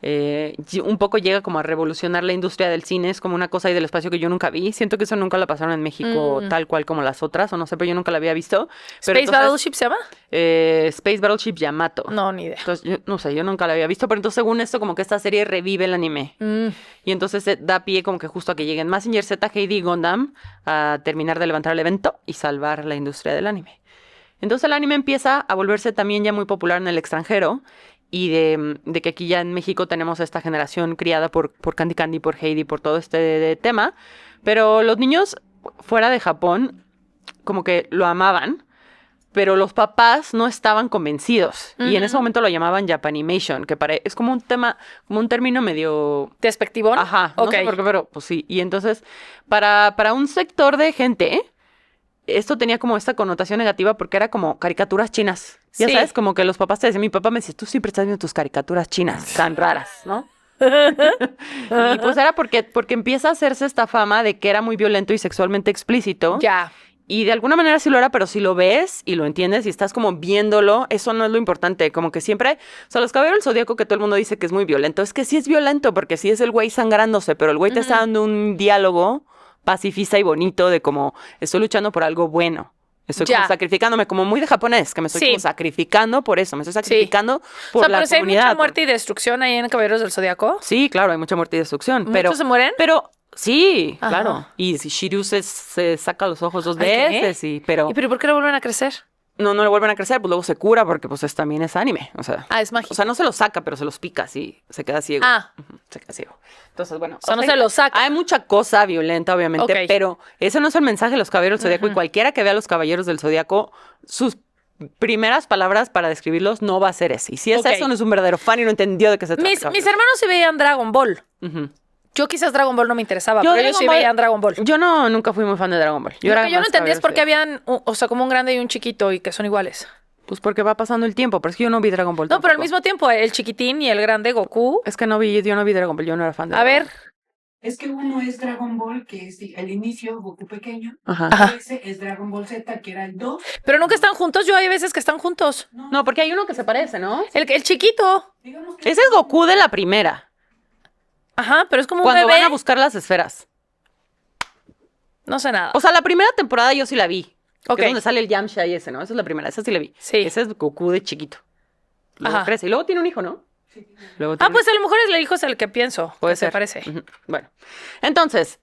un poco llega como a revolucionar la industria del cine. Es como una cosa ahí del espacio que yo nunca vi. Siento que eso nunca la pasaron en México tal cual como las otras, o no sé, pero yo nunca la había visto. Pero ¿Space Battleship se llama? Space Battleship Yamato. No, ni idea. Entonces, yo no sé, yo nunca la había visto, pero entonces según esto como que esta serie revive el anime. Y entonces da pie como que justo a que lleguen Mazinger Z, Heidi y Gundam a terminar de levantar el evento y salvar la industria del anime. Entonces el anime empieza a volverse también ya muy popular en el extranjero y de que aquí ya en México tenemos a esta generación criada por Candy Candy, por Heidi, por todo este tema. Pero los niños fuera de Japón como que lo amaban, pero los papás no estaban convencidos. Y en ese momento lo llamaban Japanimation, que es como un tema, como un término medio... ¿Despectivón? Ajá, no Ok. sé por qué, pero pues sí. Y entonces, para un sector de gente, esto tenía como esta connotación negativa porque era como caricaturas chinas. Ya Sí. sabes, como que los papás te decían, mi papá me decía, tú siempre estás viendo tus caricaturas chinas tan raras, ¿no? Y pues era porque empieza a hacerse esta fama de que era muy violento y sexualmente explícito. Ya. Y de alguna manera sí lo era, pero si lo ves y lo entiendes y estás como viéndolo, eso no es lo importante. Como que siempre, o sea, los Caballeros del Zodíaco que todo el mundo dice que es muy violento, es que sí es violento porque sí es el güey sangrándose, pero el güey te está dando un diálogo pacifista y bonito de como estoy luchando por algo bueno. Estoy como Ya. sacrificándome, como muy de japonés, que me estoy Sí. como sacrificando por eso, me estoy sacrificando por O sea, la pero si hay comunidad. mucha muerte y destrucción ahí en Caballeros del Zodiaco. Sí, claro, hay mucha muerte y destrucción, pero... ¿Muchos se mueren? Pero sí, Ajá. claro. Y si Shiryu se saca los ojos 2 Ay, ¿qué? veces, y, pero... ¿Y pero por qué lo vuelven a crecer? No le vuelven a crecer, pues luego se cura porque pues también es anime, o sea. Ah, es mágico. O sea, no se lo saca, pero se los pica así, se queda ciego. Ah. Ujú, se queda ciego. Entonces, bueno. O sea, no se lo saca. Hay mucha cosa violenta, obviamente, Ok. pero ese no es el mensaje de los Caballeros del Zodíaco y cualquiera que vea a los Caballeros del Zodíaco, sus primeras palabras para describirlos no va a ser ese. Y si es Ok. eso, no es un verdadero fan y no entendió de qué se trata. Mis Caballeros. hermanos se veían Dragon Ball. Ujú. Yo quizás Dragon Ball no me interesaba, Yo pero ellos sí Dragon Ball- veían Dragon Ball. Yo nunca fui muy fan de Dragon Ball. Lo que yo no más entendía es Caballeros por qué del habían, o sea, como un grande y un chiquito y que son iguales. Pues porque va pasando el tiempo, pero es que yo no vi Dragon Ball. No, pero al tampoco. mismo tiempo, el chiquitín y el grande Goku. Es que yo no vi Dragon Ball, yo no era fan de A Dragon ver, Ball. Es que uno es Dragon Ball, que es el inicio, Goku pequeño. Ajá. Ese es Dragon Ball Z, que era el 2. pero nunca están juntos. Yo hay veces que están juntos. No, porque hay uno que se parece, ¿no? El chiquito. Digamos que Ese es Goku de la primera. Ajá, pero es como un Cuando bebé. van a buscar las esferas. No sé nada. O sea, la primera temporada yo sí la vi. Ok. Que es donde sale el Yamcha y ese, ¿no? Esa es la primera, esa sí la vi. Sí. Ese es Goku de chiquito. Luego Ajá. crece. Y luego tiene un hijo, ¿no? Luego Ah, tiene pues a lo mejor el hijo es el que pienso. Puede que ser. se parece. Ujú. Bueno. Entonces,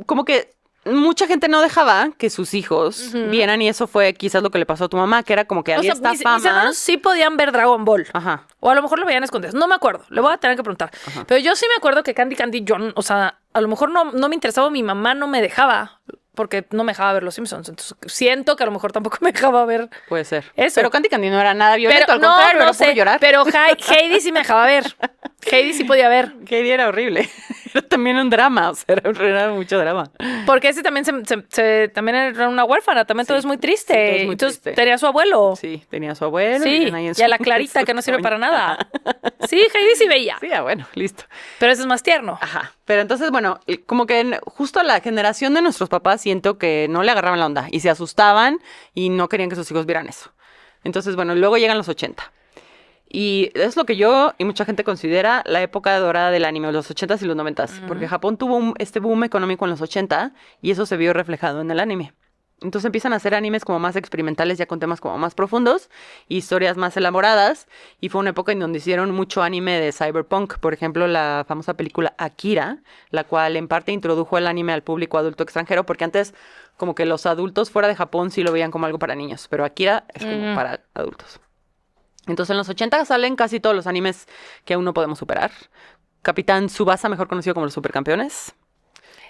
como que mucha gente no dejaba que sus hijos vieran y eso fue quizás lo que le pasó a tu mamá, que era como que O había sea, esta mis fama. hermanos sí podían ver Dragon Ball. Ajá. O a lo mejor lo veían escondidos. No me acuerdo. Le voy a tener que preguntar. Pero yo sí me acuerdo que Candy Candy, o sea, a lo mejor no me interesaba. Mi mamá no me dejaba. Porque no me dejaba ver Los Simpsons. Entonces siento que a lo mejor tampoco me dejaba ver Puede ser. eso. Pero Candy Candy no era nada violento, Pero al contrario, era puro llorar. Pero Heidi sí me dejaba ver. Heidi sí podía ver. Heidi era horrible. Era también un drama, o sea, era mucho drama. Porque ese también también era una huérfana, también todo es muy triste. Sí, todo es muy Entonces triste. tenía a su abuelo. Sí, tenía a su abuelo. Sí, vivían ahí en y a la su- Clarita en que su no sirve para cabaña. nada. Sí, Heidi sí veía. Sí, bueno, listo. Pero ese es más tierno. Ajá. Pero entonces, bueno, como que justo a la generación de nuestros papás siento que no le agarraban la onda y se asustaban y no querían que sus hijos vieran eso. Entonces, bueno, luego llegan los 80. Y es lo que yo y mucha gente considera la época dorada del anime, los 80s y los 90s, porque Japón tuvo este boom económico en los 80 y eso se vio reflejado en el anime. Entonces empiezan a hacer animes como más experimentales, ya con temas como más profundos, historias más elaboradas, y fue una época en donde hicieron mucho anime de cyberpunk, por ejemplo, la famosa película Akira, la cual en parte introdujo el anime al público adulto extranjero, porque antes como que los adultos fuera de Japón sí lo veían como algo para niños, pero Akira es como para adultos. Entonces en los 80 salen casi todos los animes que aún no podemos superar. Capitán Tsubasa, mejor conocido como los Supercampeones.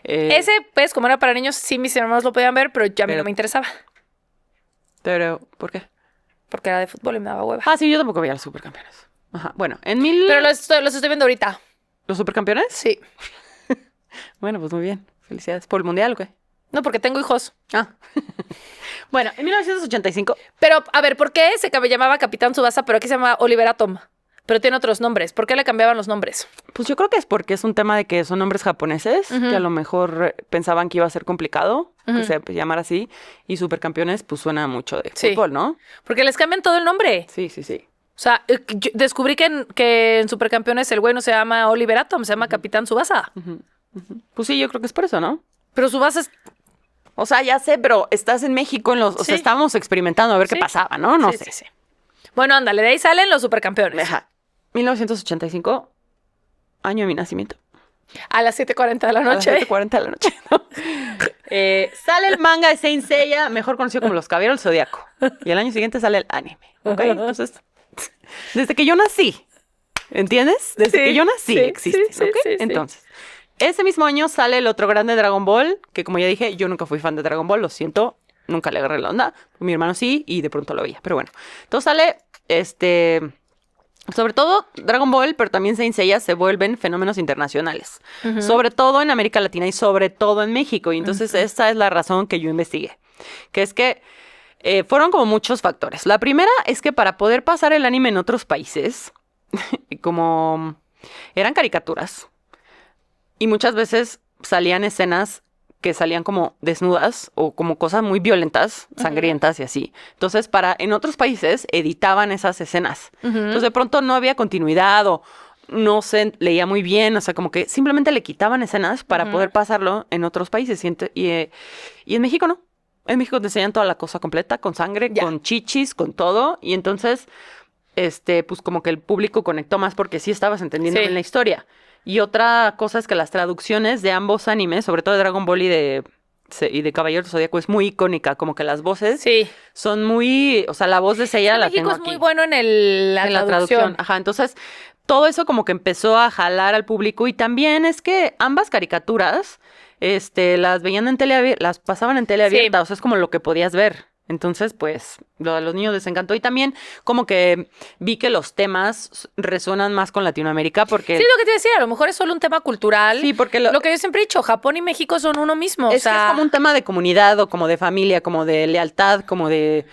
Ese, pues, como era para niños, sí mis hermanos lo podían ver, pero ya a mí Pero- no me interesaba. Pero, ¿por qué? Porque era de fútbol y me daba hueva. Ah, sí, yo tampoco veía los Supercampeones. Ajá, bueno, en mil... Pero los estoy viendo ahorita. ¿Los Supercampeones? Sí. Bueno, pues muy bien. Felicidades. ¿Por el Mundial o qué? No, porque tengo hijos. Ah. Bueno, en 1985... Pero, a ver, ¿por qué se llamaba Capitán Tsubasa, pero aquí se llama Oliver Atom? Pero tiene otros nombres. ¿Por qué le cambiaban los nombres? Pues yo creo que es porque es un tema de que son nombres japoneses, que a lo mejor pensaban que iba a ser complicado, que se llamara así, y Supercampeones pues suena mucho de Sí. fútbol, ¿no? Porque les cambian todo el nombre. Sí, sí, sí. O sea, yo descubrí que en Supercampeones el güey no se llama Oliver Atom, se llama Capitán Tsubasa. Pues sí, yo creo que es por eso, ¿no? Pero Tsubasa es... O sea, ya sé, pero estás en México o sea, Sí. estábamos experimentando a ver qué Sí. pasaba, ¿no? No Sí, sé. sí, sí. Bueno, ándale, de ahí salen los Supercampeones. Ajá. 1985, año de mi nacimiento. A las 7:40 de la A las noche. 7:40 de la noche, ¿no? Sale el manga de Saint Seiya, mejor conocido como Los Caballeros del Zodiaco. Y el año siguiente sale el anime, ¿ok? Entonces, desde que yo nací, ¿entiendes? Desde Sí, que yo nací sí, existe, sí, sí, ¿ok? sí, sí. Entonces, ese mismo año sale el otro grande Dragon Ball, que como ya dije, yo nunca fui fan de Dragon Ball, lo siento, nunca le agarré la onda. Mi hermano sí, y de pronto lo veía, pero bueno. Entonces sale, sobre todo Dragon Ball, pero también Saint Seiya se vuelven fenómenos internacionales. Sobre todo en América Latina y sobre todo en México. Y entonces esta es la razón que yo investigué. Que es que fueron como muchos factores. La primera es que para poder pasar el anime en otros países, como eran caricaturas, y muchas veces salían escenas que salían como desnudas o como cosas muy violentas, sangrientas y así. Entonces, en otros países editaban esas escenas. Entonces, de pronto no había continuidad o no se leía muy bien, o sea, como que simplemente le quitaban escenas para poder pasarlo en otros países. Y en México no. En México te enseñan toda la cosa completa, con sangre, Ya. con chichis, con todo. Y entonces, pues como que el público conectó más porque sí estabas entendiendo Sí. bien la historia. Y otra cosa es que las traducciones de ambos animes, sobre todo de Dragon Ball y de Caballero del Zodíaco, es muy icónica, como que las voces Sí. son muy, o sea, la voz de Seiya la México tengo es muy aquí, bueno en la en la traducción. Ajá, entonces todo eso como que empezó a jalar al público y también es que ambas caricaturas, las veían en las pasaban en tele abierta, o sea, es como lo que podías ver. Entonces, pues, a los niños les encantó. Y también como que vi que los temas resuenan más con Latinoamérica porque... Sí, es lo que te decía, a lo mejor es solo un tema cultural. Sí, porque lo que yo siempre he dicho, Japón y México son uno mismo. Es que es como un tema de comunidad o como de familia, como de lealtad, como de...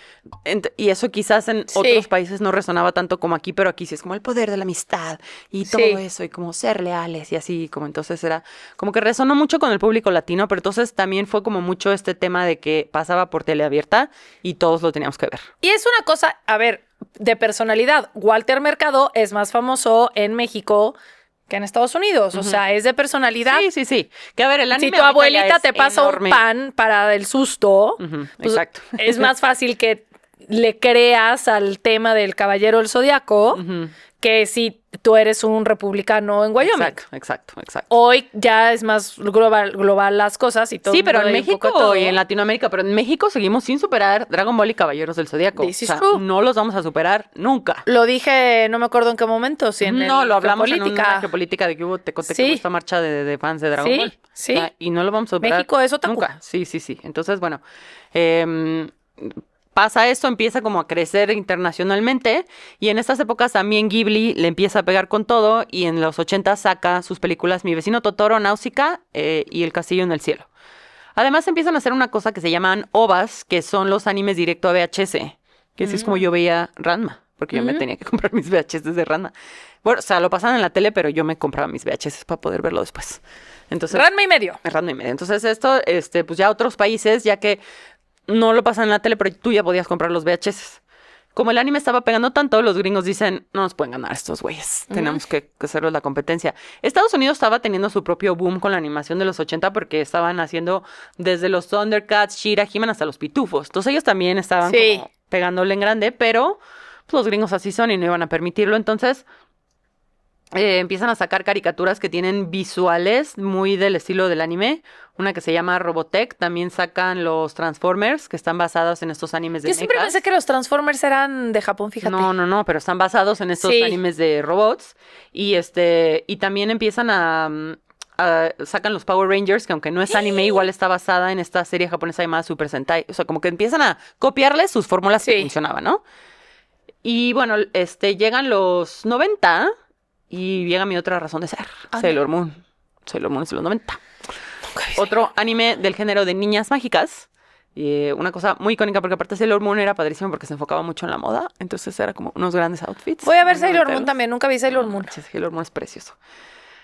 Y eso quizás en Sí. otros países no resonaba tanto como aquí, pero aquí sí es como el poder de la amistad y todo Sí. eso y como ser leales y así, como entonces era como que resonó mucho con el público latino, pero entonces también fue como mucho este tema de que pasaba por teleabierta y todos lo teníamos que ver. Y es una cosa, a ver, de personalidad. Walter Mercado es más famoso en México que en Estados Unidos. O sea, es de personalidad. Sí, sí, sí. Que a ver, el anime Si tu ahorita abuelita ya es te pasa enorme. un pan para el susto, Ujú, pues, exacto. es más fácil que le creas al tema del Caballero del Zodiaco Ujú. que si tú eres un republicano en Wyoming. Exacto. Hoy ya es más global las cosas y todo. Sí, el pero mundo en hay un poco de México todo. y en Latinoamérica, pero en México seguimos sin superar Dragon Ball y Caballeros del Zodíaco. This is O sea, true. no los vamos a superar nunca. Lo dije, no me acuerdo en qué momento, si en No, el lo hablamos en Geopolítica. una geopolítica de que te conté que Sí. hubo esta marcha de fans de Dragon Sí, Ball. sí. O sea, y no lo vamos a superar México es otaku. nunca. Sí. Entonces, bueno, pasa esto, empieza como a crecer internacionalmente y en estas épocas también Ghibli le empieza a pegar con todo y en los 80 saca sus películas Mi vecino Totoro, Náusica y El castillo en el cielo. Además empiezan a hacer una cosa que se llaman OVAs, que son los animes directo a VHS, que así es como yo veía Ranma, porque yo me tenía que comprar mis VHS de Ranma. Bueno, o sea, lo pasaban en la tele, pero yo me compraba mis VHS para poder verlo después. Entonces, Ranma y medio. Ranma y medio. Entonces esto, pues ya otros países, ya que no lo pasan en la tele, pero tú ya podías comprar los VHS. Como el anime estaba pegando tanto, los gringos dicen, no nos pueden ganar estos güeyes, tenemos que hacerles la competencia. Estados Unidos estaba teniendo su propio boom con la animación de los 80 porque estaban haciendo desde los Thundercats, She-Ra, He-Man hasta los Pitufos. Entonces ellos también estaban como pegándole en grande, pero pues, los gringos así son y no iban a permitirlo. Entonces empiezan a sacar caricaturas que tienen visuales muy del estilo del anime. Una que se llama Robotech. También sacan los Transformers, que están basados en estos animes de Yo siempre mechas. pensé que los Transformers eran de Japón, fíjate. No, pero están basados en estos animes de robots. Y y también empiezan sacan los Power Rangers, que aunque no es anime, igual está basada en esta serie japonesa llamada Super Sentai. O sea, como que empiezan a copiarle sus fórmulas que funcionaban, ¿no? Y bueno, llegan los 90 y llega mi otra razón de ser. Sailor Moon. Sailor Moon es de los 90. Otro anime del género de niñas mágicas. Una cosa muy icónica, porque aparte Sailor Moon era padrísimo porque se enfocaba mucho en la moda. Entonces era como unos grandes outfits. Voy a ver Sailor Moon también, nunca vi Sailor Moon. Sailor Moon es precioso.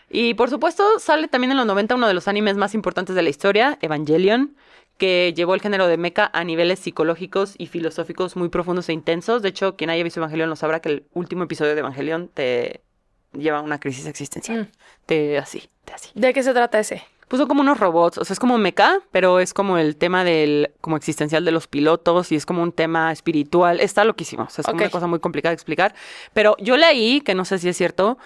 Y por supuesto sale también en los 90 uno de los animes más importantes de la historia, Evangelion, que llevó el género de mecha a niveles psicológicos y filosóficos muy profundos e intensos. De hecho, quien haya visto Evangelion lo sabrá que el último episodio de Evangelion te lleva a una crisis existencial. Así. ¿De qué se trata ese? Pues son como unos robots, o sea, es como mecha, pero es como el tema como existencial de los pilotos y es como un tema espiritual. Está loquísimo, o sea, es como una cosa muy complicada de explicar. Pero yo leí, que no sé si es cierto,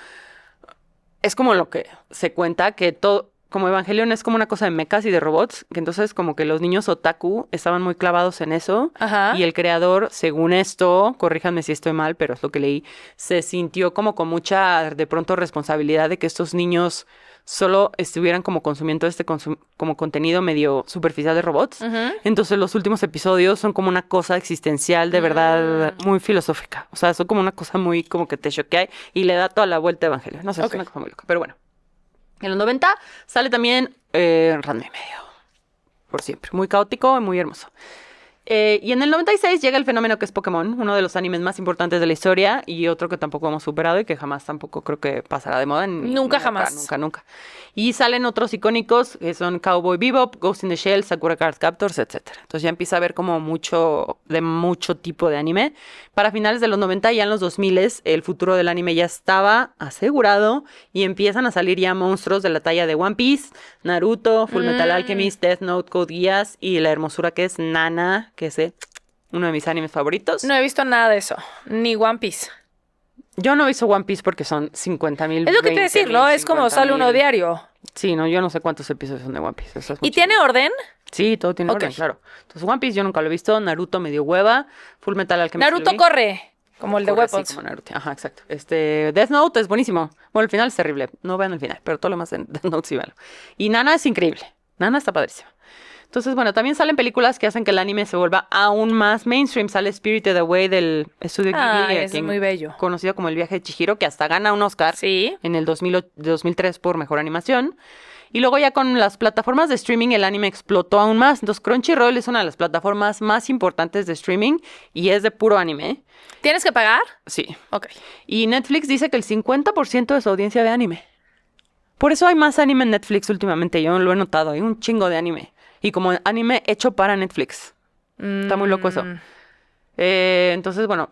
es como lo que se cuenta, que todo, como Evangelion es como una cosa de mechas y de robots, que entonces como que los niños otaku estaban muy clavados en eso. Ajá. Y el creador, según esto, corríjanme si estoy mal, pero es lo que leí, se sintió como con mucha, de pronto, responsabilidad de que estos niños solo estuvieran como consumiendo como contenido medio superficial de robots. Entonces los últimos episodios son como una cosa existencial de verdad muy filosófica. O sea, son como una cosa muy como que te choquea y le da toda la vuelta a Evangelio. No sé, es una cosa muy loca, pero bueno. En los 90 sale también Ranma y medio. Por siempre. Muy caótico y muy hermoso. Y en el 96 llega el fenómeno que es Pokémon, uno de los animes más importantes de la historia y otro que tampoco hemos superado y que jamás tampoco creo que pasará de moda. Nunca, jamás. Nunca. Y salen otros icónicos que son Cowboy Bebop, Ghost in the Shell, Sakura Card Captors, etc. Entonces ya empieza a haber como mucho tipo de anime. Para finales de los 90 y ya en los 2000 el futuro del anime ya estaba asegurado y empiezan a salir ya monstruos de la talla de One Piece, Naruto, Fullmetal Alchemist, Death Note, Code Geass y la hermosura que es Nana, que es uno de mis animes favoritos. No he visto nada de eso, ni One Piece. Yo no he visto One Piece porque son 50,000. Es lo que te decir, ¿no? Es como sale uno diario. Sí, no, yo no sé cuántos episodios son de One Piece. Eso es ¿Y tiene orden? Sí, todo tiene orden, claro. Entonces One Piece yo nunca lo he visto. Naruto me dio hueva. Fullmetal Alchemist. Naruto corre, como el de Weapons. Sí, como Naruto. Ajá, exacto. Death Note es buenísimo. Bueno, el final es terrible. No vean el final, pero todo lo más en Death Note sí veanlo. Y Nana es increíble. Nana está padrísima. Entonces, bueno, también salen películas que hacen que el anime se vuelva aún más mainstream. Sale Spirited Away del estudio Ghibli, es muy bello. Conocido como El viaje de Chihiro, que hasta gana un Oscar en el 2003 por mejor animación. Y luego ya con las plataformas de streaming el anime explotó aún más. Entonces Crunchyroll es una de las plataformas más importantes de streaming y es de puro anime. ¿Tienes que pagar? Sí. Ok. Y Netflix dice que el 50% de su audiencia ve anime. Por eso hay más anime en Netflix últimamente. Yo lo he notado. Hay un chingo de anime. Y como anime hecho para Netflix. Está muy loco eso. Entonces, bueno,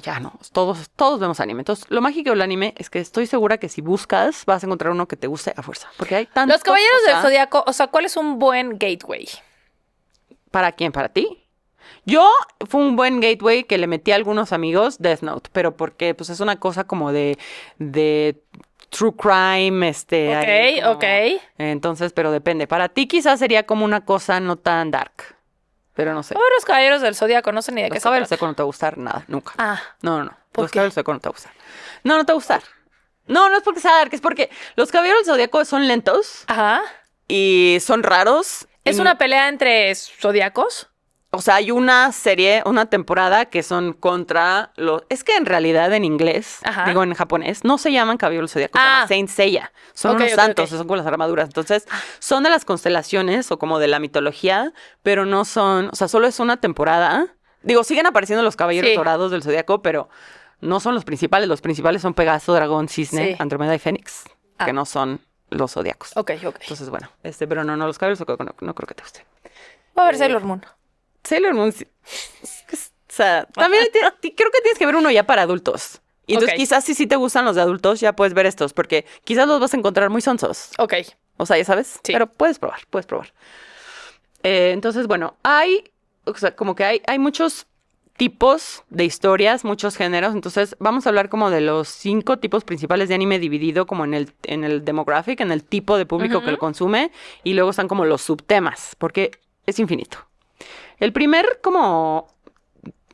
ya no, todos vemos anime. Entonces, lo mágico del anime es que estoy segura que si buscas, vas a encontrar uno que te guste a fuerza. Porque hay tantos. Los Caballeros del Zodiaco, o sea, ¿cuál es un buen gateway? ¿Para quién? ¿Para ti? Yo fue un buen gateway que le metí a algunos amigos Death Note, pero porque pues es una cosa como de true crime, Ok. Entonces, pero depende. Para ti quizás sería como una cosa no tan dark. Pero no sé. Oh, los Caballeros del Zodiaco, no sé ni de qué Los se Caballeros trata. del Zodiaco no te va a gustar nada, nunca. No. ¿Por Los qué? Caballeros del Zodiaco no te va a gustar. No te va a gustar. No es porque sea dark, es porque los Caballeros del Zodiaco son lentos Ajá. y son raros. ¿Es una pelea entre zodiacos? O sea, hay una serie, una temporada que son contra los... Es que en realidad en inglés, Ajá. digo en japonés, no se llaman Caballero del Zodíaco, se llama Saint Seiya. Son Ok, unos ok, santos, ok. son como las armaduras. Entonces, son de las constelaciones o como de la mitología, pero no son... O sea, solo es una temporada. Digo, siguen apareciendo los Caballeros Sí. Dorados del Zodíaco, pero no son los principales. Los principales son Pegaso, Dragón, Cisne, Sí. Andrómeda y Fénix, Ah. que no son los Zodíacos. Ok. Entonces, bueno, pero no, los Caballeros del Zodíaco no creo que te guste. Va a ver Sailor Moon. Sailor Moon, sí. O sea, también creo que tienes que ver uno ya para adultos. Y entonces Ok. quizás si te gustan los de adultos, ya puedes ver estos, porque quizás los vas a encontrar muy sonsos. Ok. O sea, ya sabes. Sí. Pero puedes probar. Entonces, bueno, o sea, como que hay muchos tipos de historias, muchos géneros. Entonces, vamos a hablar como de los 5 tipos principales de anime dividido como en el demographic, en el tipo de público que lo consume. Y luego están como los subtemas, porque es infinito. El primer como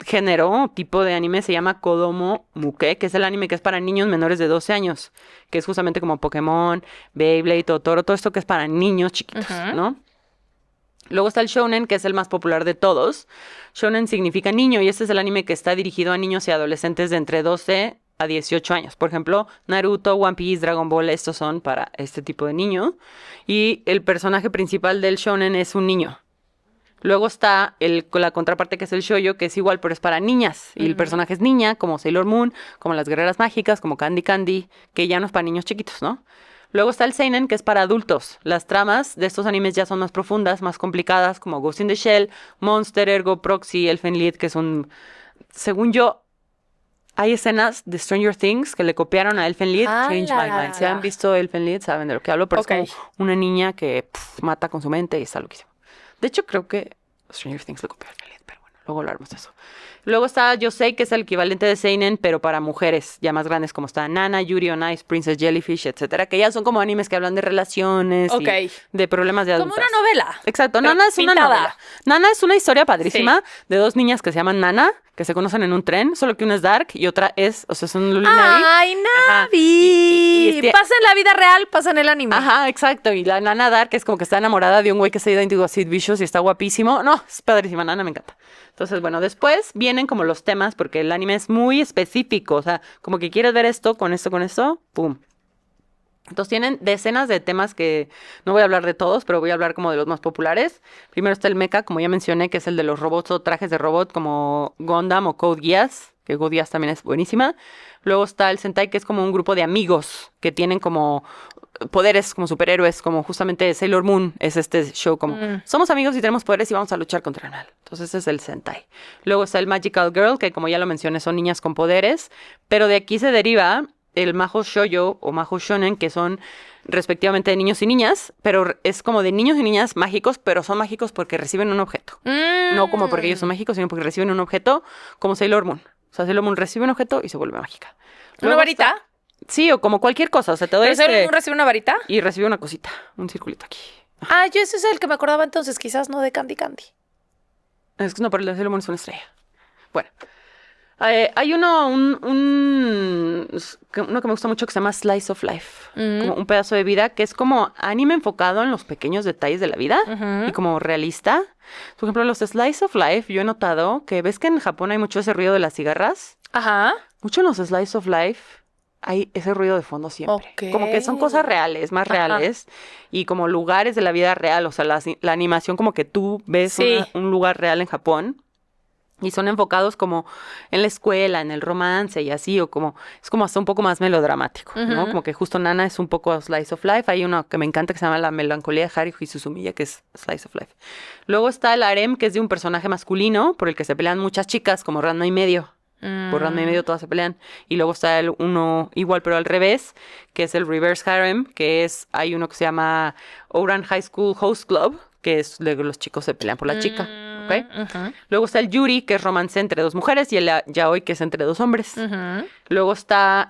género o tipo de anime se llama Kodomo Muke, que es el anime que es para niños menores de 12 años, que es justamente como Pokémon, Beyblade, Totoro, todo esto que es para niños chiquitos, Ujú. ¿no? Luego está el shounen, que es el más popular de todos. Shounen significa niño y este es el anime que está dirigido a niños y adolescentes de entre 12 a 18 años. Por ejemplo, Naruto, One Piece, Dragon Ball, estos son para este tipo de niño. Y el personaje principal del shounen es un niño. Luego está la contraparte que es el shoujo, que es igual, pero es para niñas. Y el personaje es niña, como Sailor Moon, como las guerreras mágicas, como Candy Candy, que ya no es para niños chiquitos, ¿no? Luego está el seinen, que es para adultos. Las tramas de estos animes ya son más profundas, más complicadas, como Ghost in the Shell, Monster, Ergo, Proxy, Elfen Lied, que son, según yo, hay escenas de Stranger Things que le copiaron a Elfen Lied, Ah, Change la, My la, Mind. la, Si han la. visto Elfen Lied, saben de lo que hablo, pero Ok. es como una niña que mata con su mente y está loquísimo. De hecho, creo que Stranger Things le copió a Elfen Lied, pero bueno, luego hablaremos de eso. Luego está Yosei, que es el equivalente de seinen, pero para mujeres ya más grandes, como está Nana, Yuri on Ice, Princess Jellyfish, etcétera, que ya son como animes que hablan de relaciones Ok. y de problemas de Como adultas. una novela. Exacto, pero Nana es una pintada. novela. Nana es una historia padrísima de 2 niñas que se llaman Nana, que se conocen en un tren, solo que una es Dark y otra es un Lulinari. ¡Ay, Ajá. Navi! Y Pasa en la vida real, pasa en el anime. Ajá, exacto. Y la Nana Dark es como que está enamorada de un güey que se llama Sid Vicious y está guapísimo. No, es padrísima, Nana, me encanta. Entonces, bueno, después vienen como los temas, porque el anime es muy específico. O sea, como que quieres ver esto, pum. Entonces tienen decenas de temas que no voy a hablar de todos, pero voy a hablar como de los más populares. Primero está el mecha, como ya mencioné, que es el de los robots o trajes de robot como Gundam o Code Geass, que Code Geass también es buenísima. Luego está el Sentai, que es como un grupo de amigos que tienen como poderes, como superhéroes, como justamente Sailor Moon es este show como somos amigos y tenemos poderes y vamos a luchar contra el mal. Entonces ese es el Sentai. Luego está el Magical Girl, que como ya lo mencioné son niñas con poderes, pero de aquí se deriva el Mahou Shoujo o Mahou Shonen, que son respectivamente de niños y niñas, pero es como de niños y niñas mágicos, pero son mágicos porque reciben un objeto. No como porque ellos son mágicos, sino porque reciben un objeto, como Sailor Moon. O sea, Sailor Moon recibe un objeto y se vuelve mágica. ¿Una Luego varita? está- Sí, o como cualquier cosa. O sea, te doy ¿Pero Sailor Moon recibe una varita? y recibe una cosita, un circulito aquí. Ah, yo ese es el que me acordaba entonces, quizás no de Candy Candy. Es que no, pero el de Sailor Moon es una estrella. Bueno. Hay uno que me gusta mucho que se llama Slice of Life, como un pedazo de vida, que es como anime enfocado en los pequeños detalles de la vida y como realista. Por ejemplo, los Slice of Life, yo he notado que ves que en Japón hay mucho ese ruido de las cigarras. Ajá. Mucho en los Slice of Life hay ese ruido de fondo siempre. Ok. Como que son cosas reales, más Ajá. reales, y como lugares de la vida real. O sea, la animación como que tú ves Sí. un lugar real en Japón. Y son enfocados como en la escuela, en el romance y así, o como, es como hasta un poco más melodramático, ¿no? Ujú. Como que justo Nana es un poco Slice of Life. Hay uno que me encanta que se llama La melancolía de Haruhi y Suzumiya, que es Slice of Life. Luego está el harem, que es de un personaje masculino, por el que se pelean muchas chicas, como Ranma y medio. Por Ranma y medio todas se pelean. Y luego está el uno igual, pero al revés, que es el Reverse Harem, que es, hay uno que se llama Ouran High School Host Club, que es luego los chicos se pelean por la chica, ¿ok? Ujú. Luego está el Yuri, que es romance entre 2 mujeres, y el Yaoi, que es entre 2 hombres. Ujú. Luego está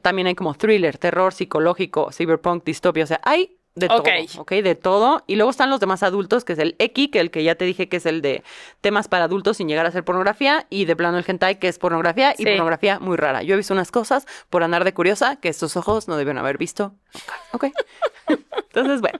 también hay como thriller, terror psicológico, cyberpunk, distopia. O sea, hay De todo, Ok. ¿ok? De todo. Y luego están los demás adultos, que es el Eki, que el que ya te dije que es el de temas para adultos sin llegar a ser pornografía, y de plano el hentai, que es pornografía, y Sí. pornografía muy rara. Yo he visto unas cosas por andar de curiosa que estos ojos no debieron haber visto nunca, ¿ok? Entonces, bueno,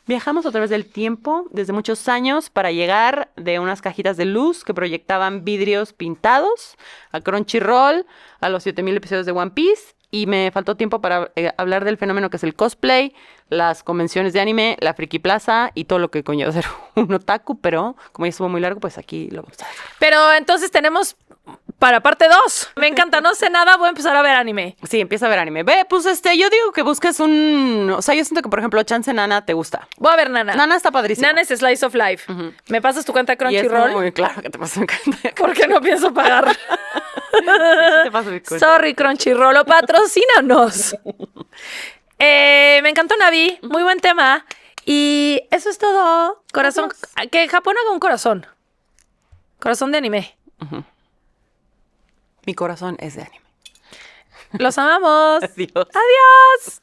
viajamos a través del tiempo desde muchos años para llegar de unas cajitas de luz que proyectaban vidrios pintados a Crunchyroll, a los 7000 episodios de One Piece. Y me faltó tiempo para hablar del fenómeno que es el cosplay, las convenciones de anime, la Friki Plaza y todo lo que conlleva ser un otaku. Pero como ya estuvo muy largo, pues aquí lo vamos a dejar. Pero entonces tenemos para parte 2. Me encanta, no sé nada, voy a empezar a ver anime. Sí, empieza a ver anime. Ve, pues yo digo que busques un... O sea, yo siento que, por ejemplo, Chance Nana te gusta. Voy a ver Nana. Nana está padrísima. Nana es Slice of Life. ¿Me pasas tu cuenta de Y es Crunchyroll? muy claro que te pasa, me encanta. Porque no pienso pagar. Sí, te paso mi cuenta. Sorry, Crunchyroll, o patrocínanos. Me encantó Navi, muy buen tema. Y eso es todo. Corazón. Que Japón haga un corazón. Corazón de anime. Mi corazón es de anime. Los amamos. Adiós. Adiós.